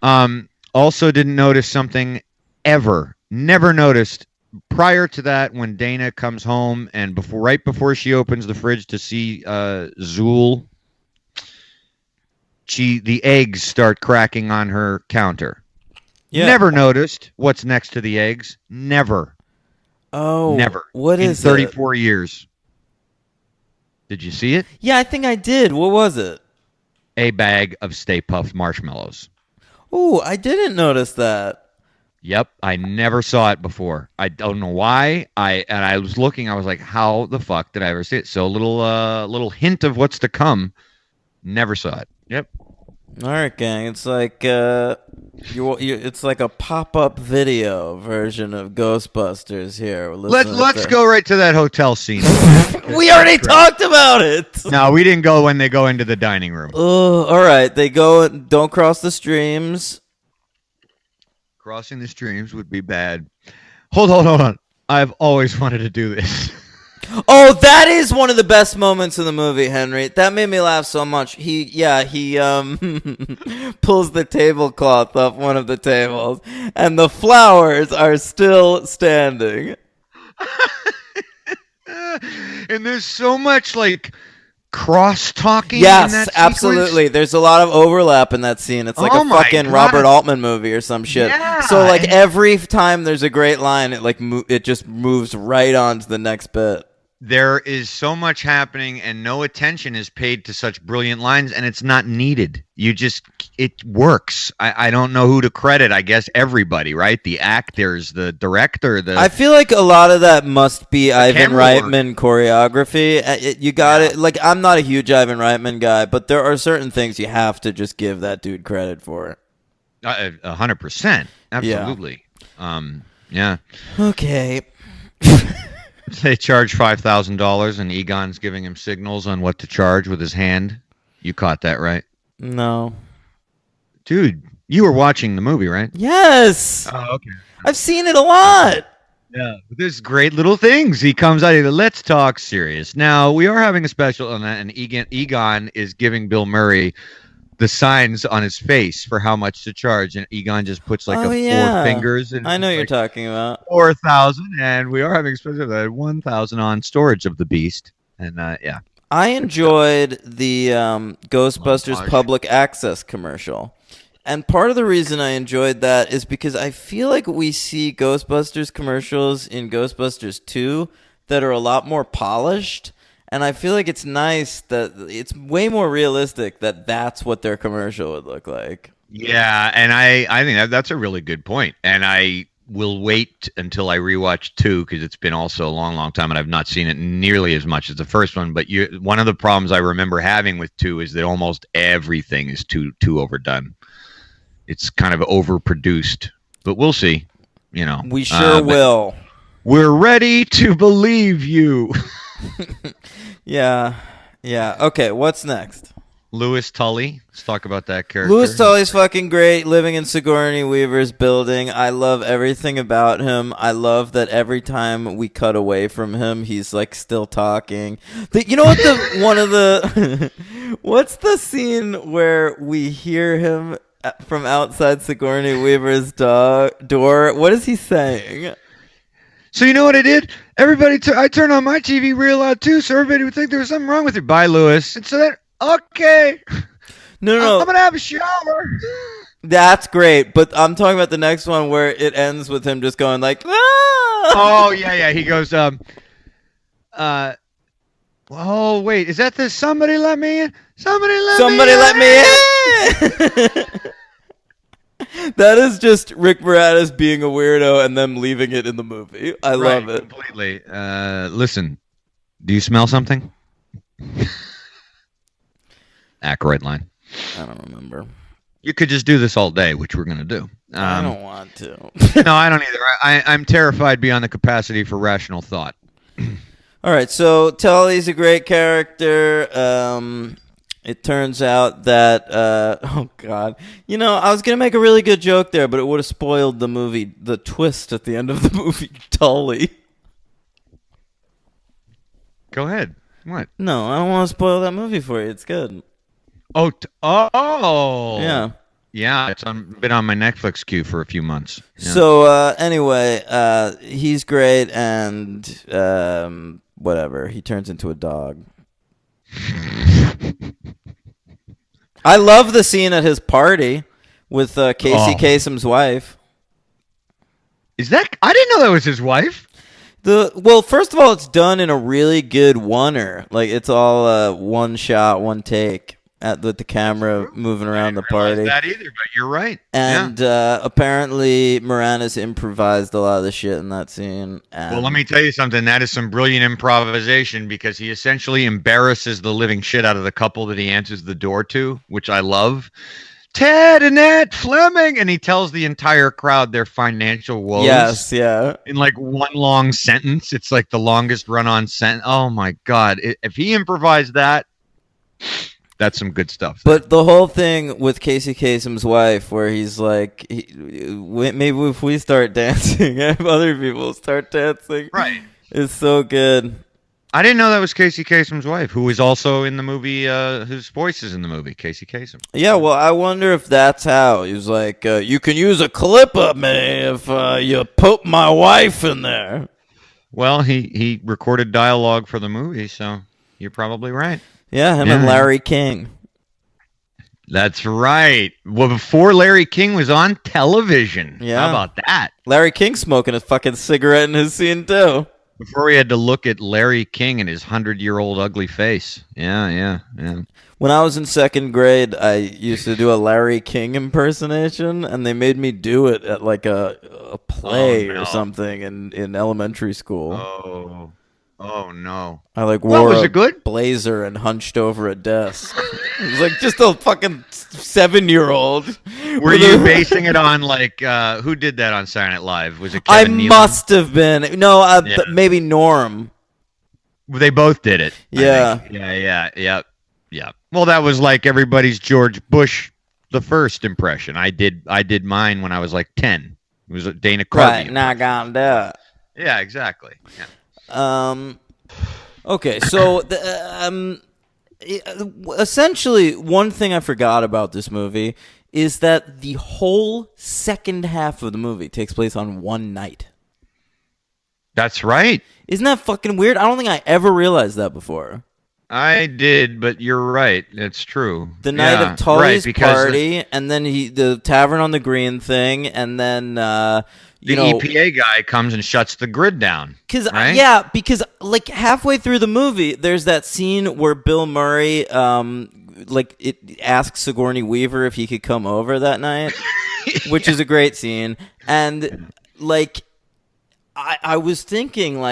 Also didn't notice something ever. Never noticed prior to that when Dana comes home and right before she opens the fridge to see Zool, the eggs start cracking on her counter. Yeah. Never noticed what's next to the eggs. Never. Oh. Never. What is it? In 34 years. Did you see it? Yeah, I think I did. What was it? A bag of Stay Puft marshmallows. Oh, I didn't notice that. Yep, I never saw it before. I don't know why. I was looking. I was like, "How the fuck did I ever see it?" So a little hint of what's to come. Never saw it. Yep. All right, gang. It's like it's like a pop-up video version of Ghostbusters here. Let's go right to that hotel scene. We already talked about it. No, we didn't go when they go into the dining room. All right. They go. Don't cross the streams. Crossing the streams would be bad. Hold on. I've always wanted to do this. Oh, that is one of the best moments in the movie, Henry. That made me laugh so much. He pulls the tablecloth off one of the tables, and the flowers are still standing. And there's so much like cross-talking. Yes, in that absolutely. sequence. There's a lot of overlap in that scene. It's like a fucking Robert Altman movie or some shit. Yeah. So like every time there's a great line, it just moves right on to the next bit. There is so much happening and no attention is paid to such brilliant lines, and it's not needed. It works. I don't know who to credit. I guess everybody, right? The actors, the director. I feel like a lot of that must be Ivan Reitman choreography. You got it. Like, I'm not a huge Ivan Reitman guy, but there are certain things you have to just give that dude credit for. 100%. Absolutely. Yeah. Okay. They charge $5,000 and Egon's giving him signals on what to charge with his hand. You caught that, right? No. Dude, you were watching the movie, right? Yes. Oh, okay. I've seen it a lot. Yeah, but there's great little things. He comes out of let's talk serious. Now, we are having a special on that, and Egon is giving Bill Murray the signs on his face for how much to charge, and Egon just puts like 4 fingers. And I know you're talking about 4,000, and we are having special 1,000 on storage of the beast, and yeah. I enjoyed the Ghostbusters public access commercial, and part of the reason I enjoyed that is because I feel like we see Ghostbusters commercials in Ghostbusters 2 that are a lot more polished. And I feel like it's nice that it's way more realistic that that's what their commercial would look like. Yeah, and I think that's a really good point. And I will wait until I rewatch 2 because it's been also a long, long time and I've not seen it nearly as much as the first one. But one of the problems I remember having with 2 is that almost everything is too overdone. It's kind of overproduced. But we'll see. We sure will. We're ready to believe you. Yeah. Okay, what's next? Louis Tully. Let's talk about that character. Louis Tully's fucking great, living in Sigourney Weaver's building. I love everything about him. I love that every time we cut away from him, he's like still talking. You know what what's the scene where we hear him from outside Sigourney Weaver's door? What is he saying? So you know what I did? I turned on my TV real loud too, so everybody would think there was something wrong with it. Bye, Louis. And so then, okay. No. I'm going to have a shower. That's great, but I'm talking about the next one where it ends with him just going like, ah! Oh, yeah. He goes, oh, wait, is that the somebody let me in? Somebody let me in! That is just Rick Moranis being a weirdo and them leaving it in the movie. I love it. Completely. Listen, do you smell something? Aykroyd line. I don't remember. You could just do this all day, which we're going to do. I don't want to. No, I don't either. I'm terrified beyond the capacity for rational thought. All right, so Tully's a great character. It turns out that, oh God, I was going to make a really good joke there, but it would have spoiled the movie, the twist at the end of the movie, Tully. Go ahead. What? No, I don't want to spoil that movie for you. It's good. Oh. Yeah. Yeah, it's been on my Netflix queue for a few months. Yeah. So anyway, he's great, and whatever. He turns into a dog. I love the scene at his party with Casey Kasem's wife. Is that? I didn't know that was his wife. Well, first of all, it's done in a really good oneer. Like it's all one shot, one take. With the camera moving around the party. That either, but you're right. And apparently Moranis improvised a lot of the shit in that scene. Well, let me tell you something. That is some brilliant improvisation because he essentially embarrasses the living shit out of the couple that he answers the door to, which I love. Ted and Annette Fleming, and he tells the entire crowd their financial woes. Yes, yeah. In like one long sentence. It's like the longest run-on sentence. Oh my God. If he improvised that, that's some good stuff. But the whole thing with Casey Kasem's wife, where he's like, maybe if we start dancing, other people start dancing. Right. It's so good. I didn't know that was Casey Kasem's wife, who was also in the movie, whose voice is in the movie, Casey Kasem. Yeah, well, I wonder if that's how. He was like, you can use a clip of me if you put my wife in there. Well, he recorded dialogue for the movie, so you're probably right. Yeah, him and Larry King. That's right. Well, before Larry King was on television. Yeah. How about that? Larry King smoking a fucking cigarette in his scene, too. Before we had to look at Larry King and his 100-year-old ugly face. Yeah. When I was in second grade, I used to do a Larry King impersonation, and they made me do it at like a play or something in elementary school. Oh no! I wore was it good? Blazer and hunched over a desk. It was like just a fucking 7-year-old. Were you basing it on who did that on Saturday Night Live? Was it Kevin Nealon? Must have been. No, maybe Norm. They both did it. Yeah. Yeah. Well, that was like everybody's George Bush the first impression. I did mine when I was like 10. It was a Dana Carvey. Right, now I got that. Yeah, exactly. Yeah. Okay, so essentially one thing I forgot about this movie is that the whole second half of the movie takes place on one night. That's right. Isn't that fucking weird? I don't think I ever realized that before. I did, but you're right. It's true. The night of Tully's party, and then the Tavern on the Green thing, and then the EPA guy comes and shuts the grid down. Because right? like halfway through the movie, there's that scene where Bill Murray it asks Sigourney Weaver if he could come over that night, which is a great scene. And I was thinking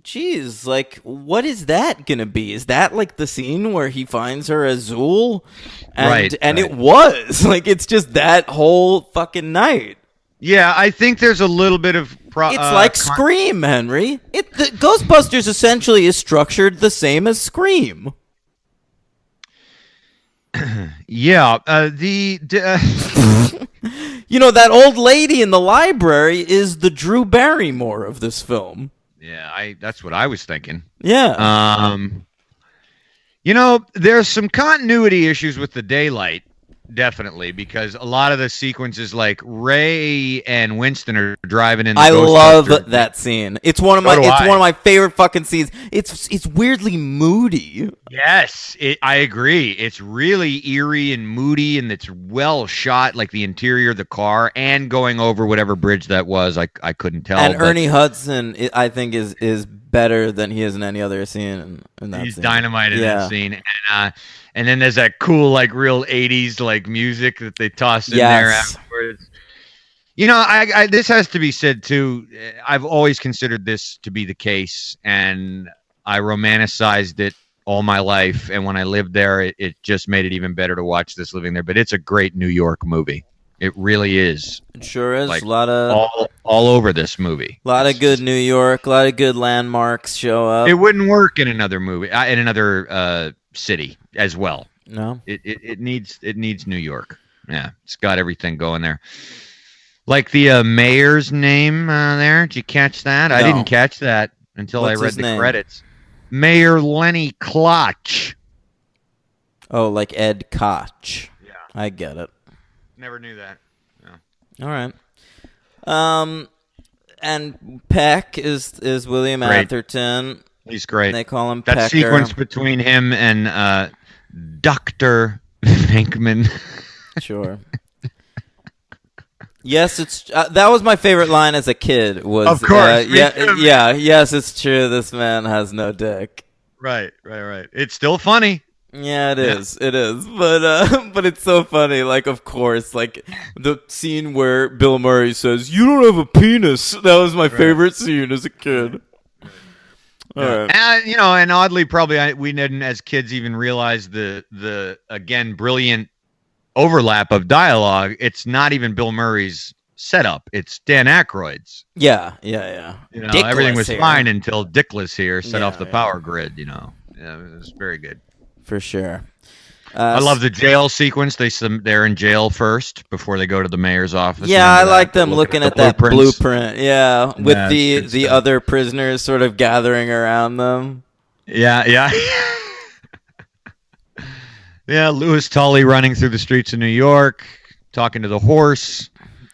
geez, what is that gonna be? Is that the scene where he finds her Azul? And it was it's just that whole fucking night. Yeah, I think there's a little bit of... it's like Scream, Henry. The Ghostbusters essentially is structured the same as Scream. Yeah, that old lady in the library is the Drew Barrymore of this film. Yeah, that's what I was thinking. Yeah. There's some continuity issues with the daylight. Definitely, because a lot of the sequences, like Ray and Winston are driving in. I love that scene. It's one of my favorite fucking scenes. It's weirdly moody. Yes, I agree. It's really eerie and moody, and it's well shot, like the interior of the car, and going over whatever bridge that was. I couldn't tell. And Ernie Hudson, I think, is better than he is in any other scene. In that he's scene. Dynamite in that scene, and then there's that cool, real 80s, music that they toss in there afterwards. This has to be said, too. I've always considered this to be the case, and I romanticized it all my life. And when I lived there, it just made it even better to watch this living there. But it's a great New York movie. It really is. It sure is. A lot of all over this movie. A lot of good New York. A lot of good landmarks show up. It wouldn't work in another movie, in another city as well. No, it needs New York. Yeah, it's got everything going there. Like the mayor's name there. Did you catch that? No. I didn't catch that until What's I read the name? credits. Mayor Lenny Klotch. Oh, like Ed Koch. Yeah. I get it. Never knew that. No. All right. And Peck is William Great. Atherton. He's great. They call him that Pecker. sequence between him and Dr. Venkman. Sure. Yes, it's that was my favorite line as a kid. Was of course, yes, it's true. This man has no dick. Right. It's still funny. Yeah, it is. It is. But it's so funny. Like, of course, like the scene where Bill Murray says, "You don't have a penis." That was my favorite scene as a kid. All right. And oddly, probably we didn't, as kids, even realize the again brilliant overlap of dialogue. It's not even Bill Murray's setup. It's Dan Aykroyd's. Yeah. Everything was fine until Dickless here set off the power grid. It was very good. For sure. I love the jail sequence. They're in jail first before they go to the mayor's office. Yeah, I like them looking at that blueprint. Yeah, with the other prisoners sort of gathering around them. Yeah. Yeah, Louis Tully running through the streets of New York, talking to the horse.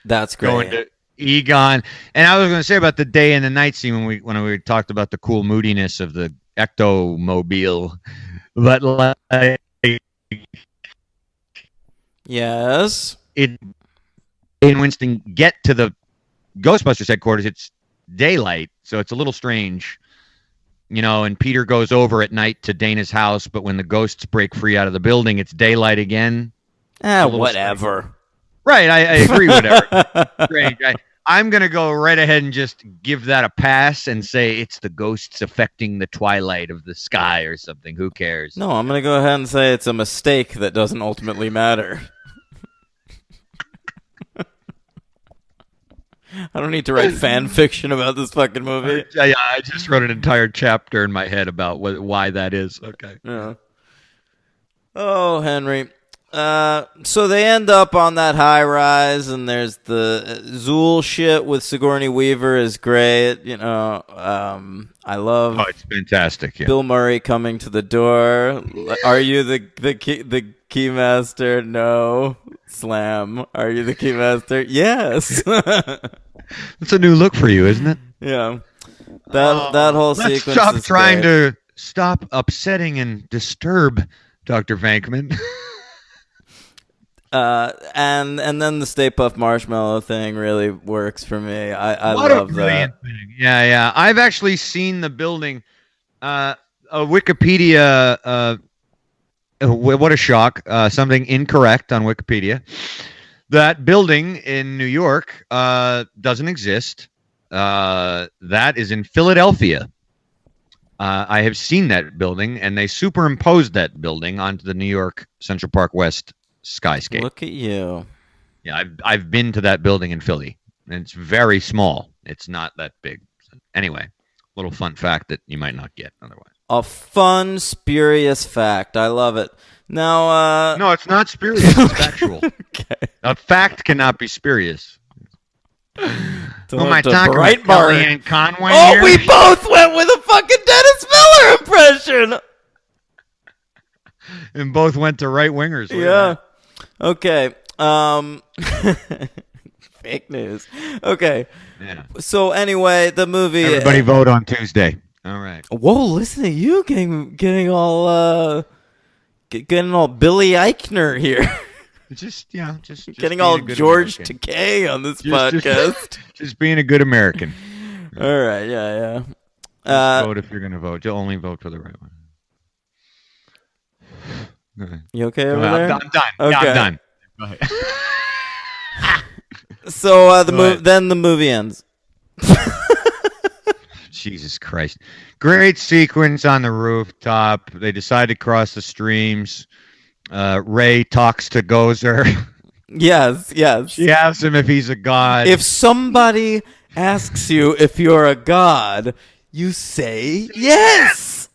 That's great. Going to Egon. And I was going to say about the day and the night scene when we talked about the cool moodiness of the Ectomobile. But like, yes, and Winston get to the Ghostbusters headquarters. It's daylight, so it's a little strange, And Peter goes over at night to Dana's house, but when the ghosts break free out of the building, it's daylight again. Whatever. Strange. Right, I agree. Whatever. Strange. I'm going to go right ahead and just give that a pass and say it's the ghosts affecting the twilight of the sky or something. Who cares? No, I'm going to go ahead and say it's a mistake that doesn't ultimately matter. I don't need to write fan fiction about this fucking movie. Yeah, I just wrote an entire chapter in my head about why that is. Okay. Yeah. Oh, Henry. So they end up on that high rise, and there's the Zool shit with Sigourney Weaver is great. I love. Oh, it's fantastic. Yeah. Bill Murray coming to the door. Are you the keymaster? No. Slam. Are you the keymaster? Yes. It's a new look for you, isn't it? Yeah. That whole let's sequence. Stop is trying great. to stop upsetting and disturb Dr. Venkman. And then the Stay Puft Marshmallow thing really works for me. I what love a brilliant that. thing. Yeah. I've actually seen the building. A Wikipedia. What a shock! Something incorrect on Wikipedia. That building in New York doesn't exist. That is in Philadelphia. I have seen that building, and they superimposed that building onto the New York Central Park West skyscape. Look at you. Yeah, I've been to that building in Philly, and it's very small. It's not that big. Anyway, little fun fact that you might not get otherwise. A fun, spurious fact. I love it. Now, no, it's not spurious. It's factual. Okay. A fact cannot be spurious. Who am I The talking Bright about? Bar. Kellyanne Conway Oh, here? we both went with a fucking Dennis Miller impression. And both went to right wingers. Yeah. Okay. Fake news. Okay. Yeah. So anyway, the movie. Everybody vote on Tuesday. All right. Whoa! Listen to you getting all Billy Eichner here. Just Getting being all a good George American. Takei on this podcast. Just being a good American. All right. Yeah. Vote if you're going to vote. You'll only vote for the right one. Okay. You okay over there? I'm done. Okay. Yeah, I'm done. Go ahead. So then the movie ends. Jesus Christ. Great sequence on the rooftop. They decide to cross the streams. Ray talks to Gozer. Yes. She asks him if he's a god. If somebody asks you if you're a god, you say yes.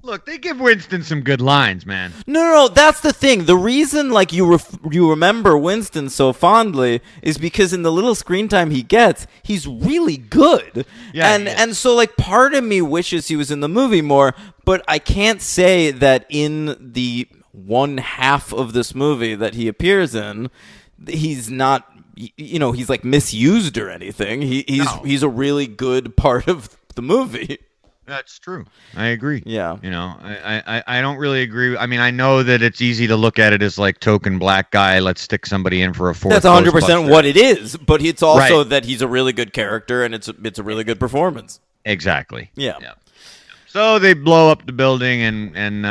Look, they give Winston some good lines, man. No, that's the thing. The reason, like, you remember Winston so fondly is because in the little screen time he gets, he's really good. Yeah, and so, like, part of me wishes he was in the movie more, but I can't say that in the one half of this movie that he appears in, he's not, he's, like, misused or anything. He's a really good part of the movie. That's true. I agree. Yeah. I don't really agree. I mean, I know that it's easy to look at it as like token black guy. Let's stick somebody in for a fourth. That's 100% what it is. But it's also that he's a really good character and it's a really good performance. Exactly. Yeah. So they blow up the building and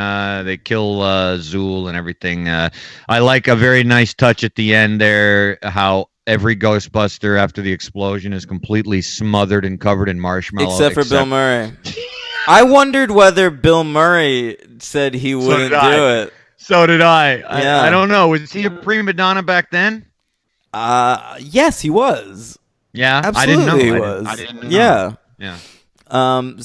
they kill Zool and everything. I like a very nice touch at the end there, how every Ghostbuster after the explosion is completely smothered and covered in marshmallow. Except for Bill Murray. I wondered whether Bill Murray said he wouldn't do it. So did I. Yeah. I don't know. Was he a prima donna back then? Yes, he was. Yeah? Absolutely I didn't know. He was. I didn't know. Yeah.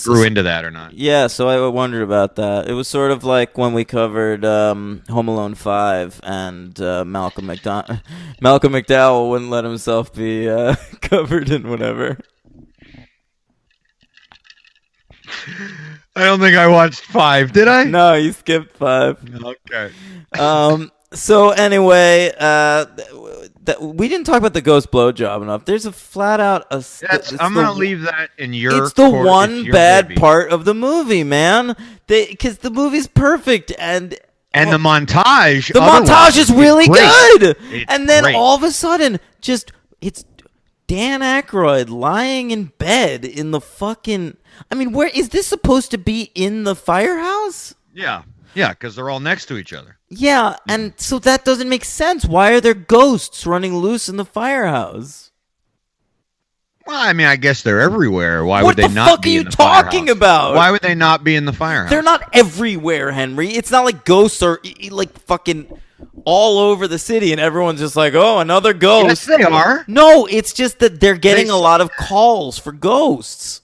Grew into that or not? Yeah, so I wondered about that. It was sort of like when we covered Home Alone 5 and Malcolm McDowell wouldn't let himself be covered in whatever. I don't think I watched 5, did I? No, you skipped 5. Okay. So anyway, we didn't talk about the ghost blowjob enough. There's a flat out. I'm gonna leave that in your. It's the one bad part of the movie, man. Because the movie's perfect and the montage. The montage is really good. And then all of a sudden, it's Dan Aykroyd lying in bed in the fucking. I mean, where is this supposed to be in the firehouse? Yeah. Yeah, because they're all next to each other. Yeah, and so that doesn't make sense. Why are there ghosts running loose in the firehouse? Well, I mean, I guess they're everywhere. Why would they not be in the firehouse? What the fuck are you talking about? Why would they not be in the firehouse? They're not everywhere, Henry. It's not like ghosts are like fucking all over the city and everyone's just like, oh, another ghost. Yes, they are. No, it's just that they're getting a lot of calls for ghosts.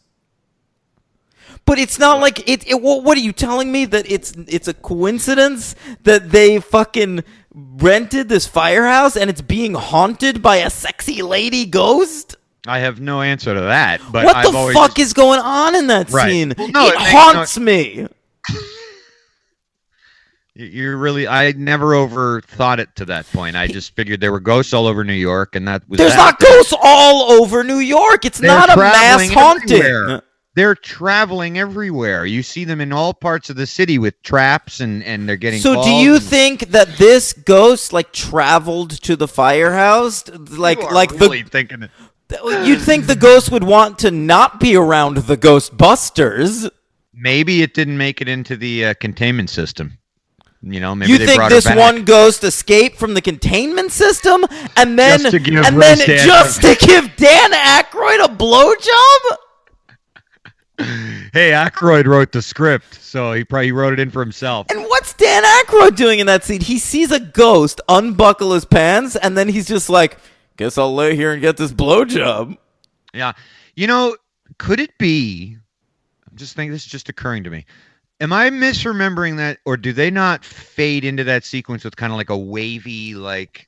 But it's not like what are you telling me, that it's a coincidence that they fucking rented this firehouse and it's being haunted by a sexy lady ghost? I have no answer to that. But what the fuck is going on in that scene? Well, no, it haunts me. I never overthought it to that point. I just figured there were ghosts all over New York, and that was. There's not ghosts all over New York. It's not a mass haunting. Everywhere. They're traveling everywhere. You see them in all parts of the city with traps, and they're getting. So, do you think that this ghost traveled to the firehouse? Thinking it. You'd think the ghost would want to not be around the Ghostbusters. Maybe it didn't make it into the containment system. Maybe you they think brought this her back. one ghost escaped from the containment system and then just to give Dan Aykroyd a blowjob? Hey, Aykroyd wrote the script, so he probably wrote it in for himself. And what's Dan Aykroyd doing in that scene? He sees a ghost unbuckle his pants, and then he's just like, guess I'll lay here and get this blowjob. Yeah. Could it be, I'm just thinking, this is just occurring to me. Am I misremembering that, or do they not fade into that sequence with kind of like a wavy, like...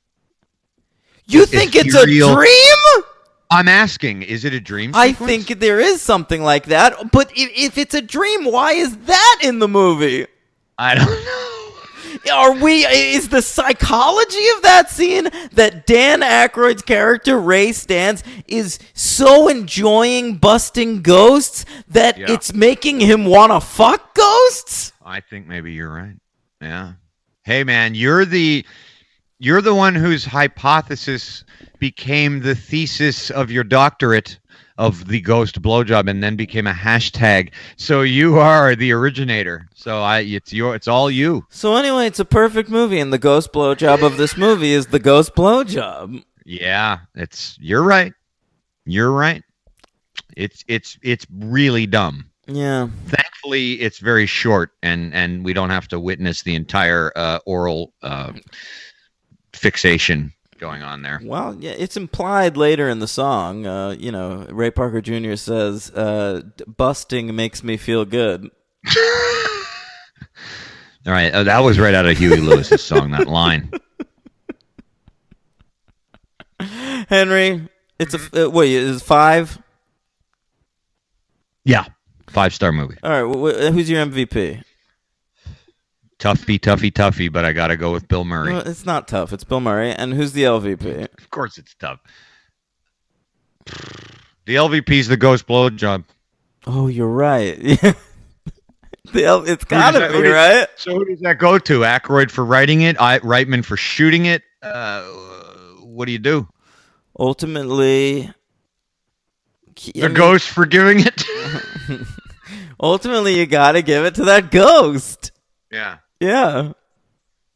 You think it's a dream? I'm asking, is it a dream sequence? I think there is something like that, but if it's a dream, why is that in the movie? I don't know. Is the psychology of that scene that Dan Aykroyd's character, Ray Stantz, is so enjoying busting ghosts that it's making him want to fuck ghosts? I think maybe you're right. Yeah. Hey, man, you're the one whose hypothesis became the thesis of your doctorate of the ghost blowjob and then became a hashtag. So you are the originator. So it's all you. So anyway, it's a perfect movie, and the ghost blowjob of this movie is the ghost blowjob. Yeah, you're right. You're right. It's really dumb. Yeah. Thankfully, it's very short, and we don't have to witness the entire oral fixation going on there. Well, yeah, it's implied later in the song. Ray Parker Jr. says, busting makes me feel good. All right, that was right out of Huey Lewis's song. That line. Henry, it's a wait. Is 5? Yeah, 5-star movie. All right, who's your MVP? Toughy, but I got to go with Bill Murray. Well, it's not tough. It's Bill Murray. And who's the LVP? Of course it's tough. The LVP's the Ghost Blowjob. Oh, you're right. It's got to be, right? So who does that go to? Aykroyd for writing it? Reitman for shooting it? What do you do? Ultimately... The ghost for giving it? Ultimately, you got to give it to that ghost. Yeah. Yeah.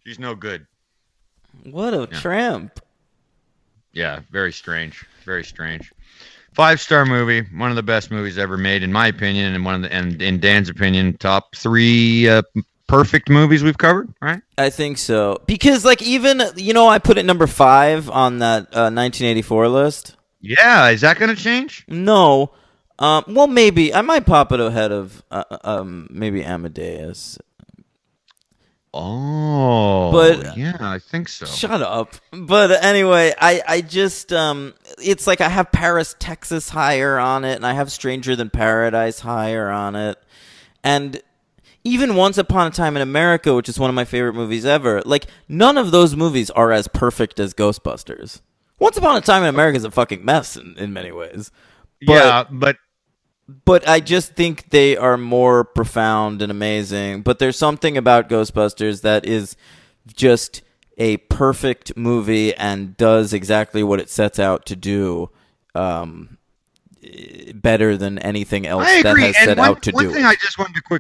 She's no good. What a tramp. Yeah, very strange. Very strange. 5-star movie, one of the best movies ever made, in my opinion, and in Dan's opinion, top 3 perfect movies we've covered, right? I think so. Because, like, even, I put it number 5 on that 1984 list. Yeah, is that going to change? No. Well, maybe. I might pop it ahead of maybe Amadeus. Oh, but yeah, I think so. Shut up. But anyway, I just it's like I have Paris, Texas higher on it, and I have Stranger Than Paradise higher on it, and even Once Upon a Time in America, which is one of my favorite movies ever. Like, none of those movies are as perfect as Ghostbusters. Once Upon a Time in America is a fucking mess in many ways. But I just think they are more profound and amazing. But there's something about Ghostbusters that is just a perfect movie and does exactly what it sets out to do better than anything else that has set out to do.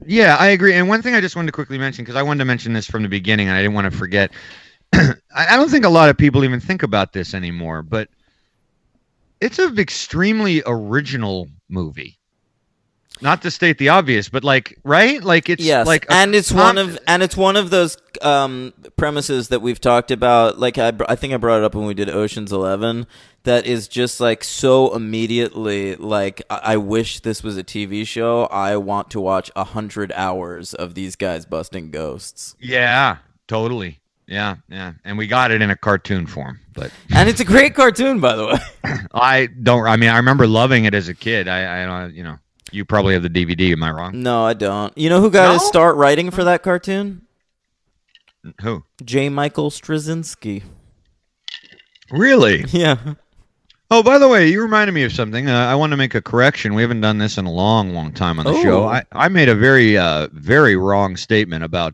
Yeah, I agree. And one thing I just wanted to quickly mention, because I wanted to mention this from the beginning and I didn't want to forget. I don't think a lot of people even think about this anymore, but it's an extremely original movie. Not to state the obvious, but right? Like it's like it's one of those premises that we've talked about. Like I think I brought it up when we did Ocean's 11. That is just like so immediately like I wish this was a TV show. I want to watch 100 hours of these guys busting ghosts. Yeah, totally. Yeah, and we got it in a cartoon form, and it's a great cartoon, by the way. I remember loving it as a kid. I you probably have the DVD. Am I wrong? No, I don't. You know who got his start writing for that cartoon? Who? J. Michael Straczynski. Really? Yeah. Oh, by the way, you reminded me of something. I want to make a correction. We haven't done this in a long, long time on the show. I made a very, very wrong statement about.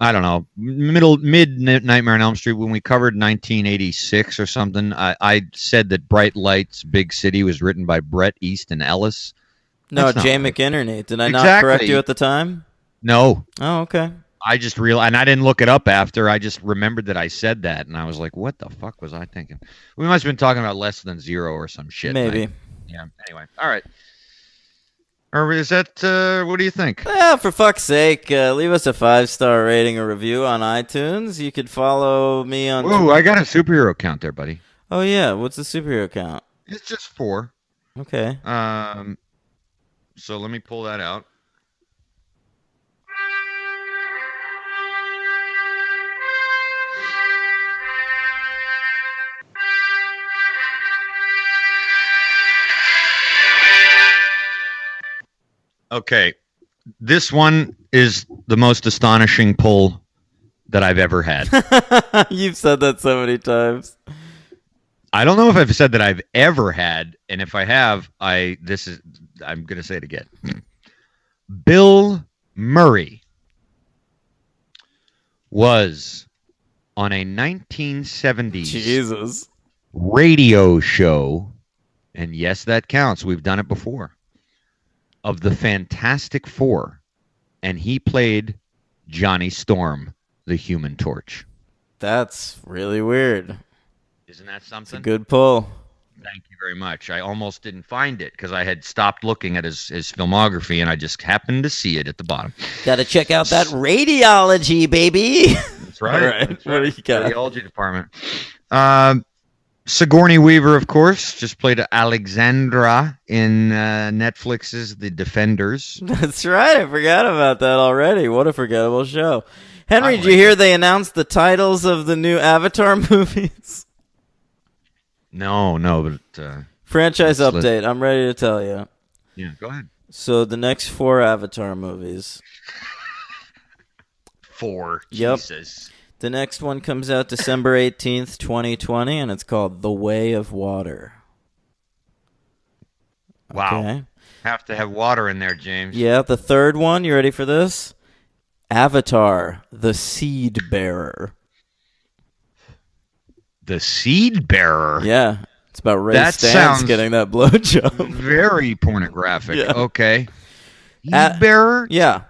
I don't know, mid Nightmare on Elm Street when we covered 1986 or something. I said that Bright Lights, Big City was written by Bret Easton Ellis. No, Jay McInerney. Did I not correct you at the time? No. Oh, okay. I just realized, and I didn't look it up after. I just remembered that I said that, and I was like, "What the fuck was I thinking?" We must have been talking about Less Than Zero or some shit. Maybe. Yeah. Anyway, all right. Or is that, what do you think? For fuck's sake, leave us a 5-star rating or review on iTunes. You could follow me on... Whoa, I got a superhero count there, buddy. Oh, yeah. What's the superhero count? It's just 4. Okay. So let me pull that out. Okay, this one is the most astonishing pull that I've ever had. You've said that so many times. I don't know if I've said that I've ever had, and if I have, I'm going to say it again. Bill Murray was on a 1970s radio show, and yes, that counts. We've done it before. Of the Fantastic Four, and he played Johnny Storm, the Human Torch. That's really weird. Isn't that something? It's a good pull. Thank you very much. I almost didn't find it because I had stopped looking at his filmography, and I just happened to see it at the bottom. Got to check out that radiology, baby. That's right. All right. That's right. What do you got? Radiology department. Sigourney Weaver, of course, just played Alexandra in Netflix's The Defenders. That's right. I forgot about that already. What a forgettable show. Henry, did you hear they announced the titles of the new Avatar movies? No, but... franchise update. I'm ready to tell you. Yeah, go ahead. So the next 4 Avatar movies. 4. Yep. Jesus. The next one comes out December 18th, 2020, and it's called The Way of Water. Wow. Okay. Have to have water in there, James. Yeah, the third one, you ready for this? Avatar, The Seed Bearer. The Seed Bearer? Yeah, it's about Ray That Stantz sounds getting that blowjob. Very pornographic. Yeah. Okay. Seed Bearer? Yeah.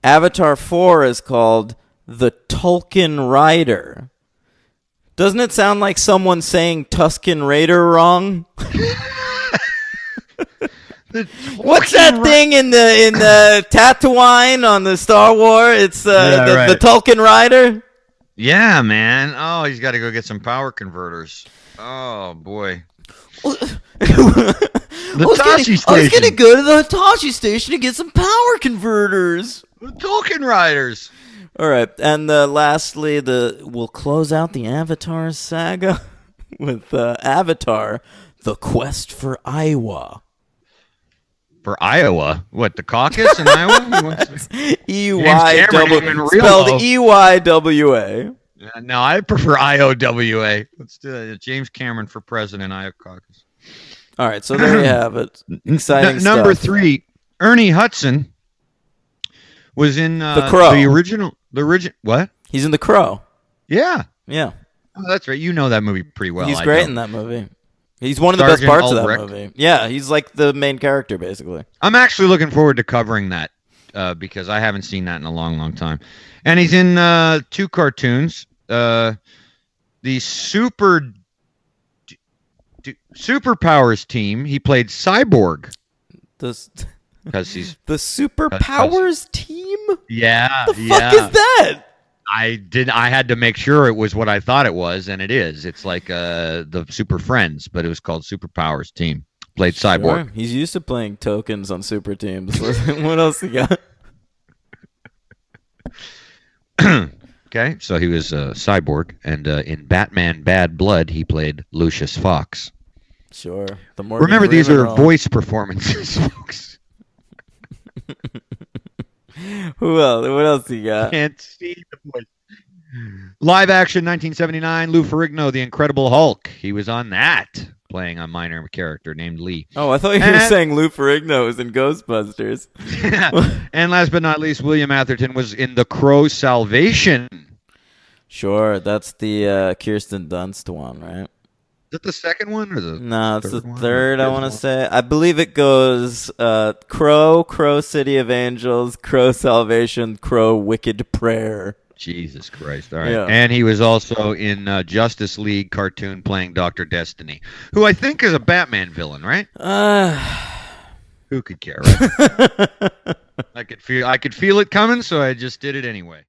Avatar 4 is called The Tolkien Rider. Doesn't it sound like someone saying Tusken Raider wrong? What's that thing in the Tatooine on the Star Wars? It's the Tolkien Rider. Yeah, man. Oh, he's got to go get some power converters. Oh boy. I was gonna go to the Hitachi station to get some power converters. The Tolkien Riders. All right, and lastly, we'll close out the Avatar saga with Avatar: The Quest for Iowa. For Iowa? What, the caucus in Iowa? E-Y-W, spelled E-Y-W-A. No, I prefer IOWA. Let's do it. James Cameron for president, Iowa caucus. All right, so there you have it. Exciting stuff. Number 3, Ernie Hudson was in The Crow. The original. What? He's in The Crow. Yeah. Yeah. Oh, that's right. You know that movie pretty well. He's great in that movie. He's one of the best Sergeant parts Ulrich. of that movie. Yeah, he's like the main character, basically. I'm actually looking forward to covering that because I haven't seen that in a long, long time. And he's in 2 cartoons. The Superpowers team. He played Cyborg. Because he's the Superpowers team. Yeah. The fuck is that? I had to make sure it was what I thought it was, and it is. It's like the Super Friends, but it was called Superpowers team. Played Cyborg. Sure. He's used to playing tokens on super teams. What else you got? Okay, so he was Cyborg, and in Batman Bad Blood, he played Lucius Fox. Sure. Remember, these are voice performances, folks. Who else? What else you got? Can't see the voice. Live action 1979, Lou Ferrigno, The Incredible Hulk. He was on that, playing a minor character named Lee. Oh, I thought you were saying Lou Ferrigno was in Ghostbusters. And last but not least, William Atherton was in The Crow Salvation. Sure, that's the Kirsten Dunst one, right? Is it the second one or the No, it's the third, I want to say. I believe it goes Crow, Crow City of Angels, Crow Salvation, Crow Wicked Prayer. Jesus Christ. All right. Yeah. And he was also in Justice League cartoon playing Dr. Destiny, who I think is a Batman villain, right? Who could care, right? I could feel it coming, so I just did it anyway.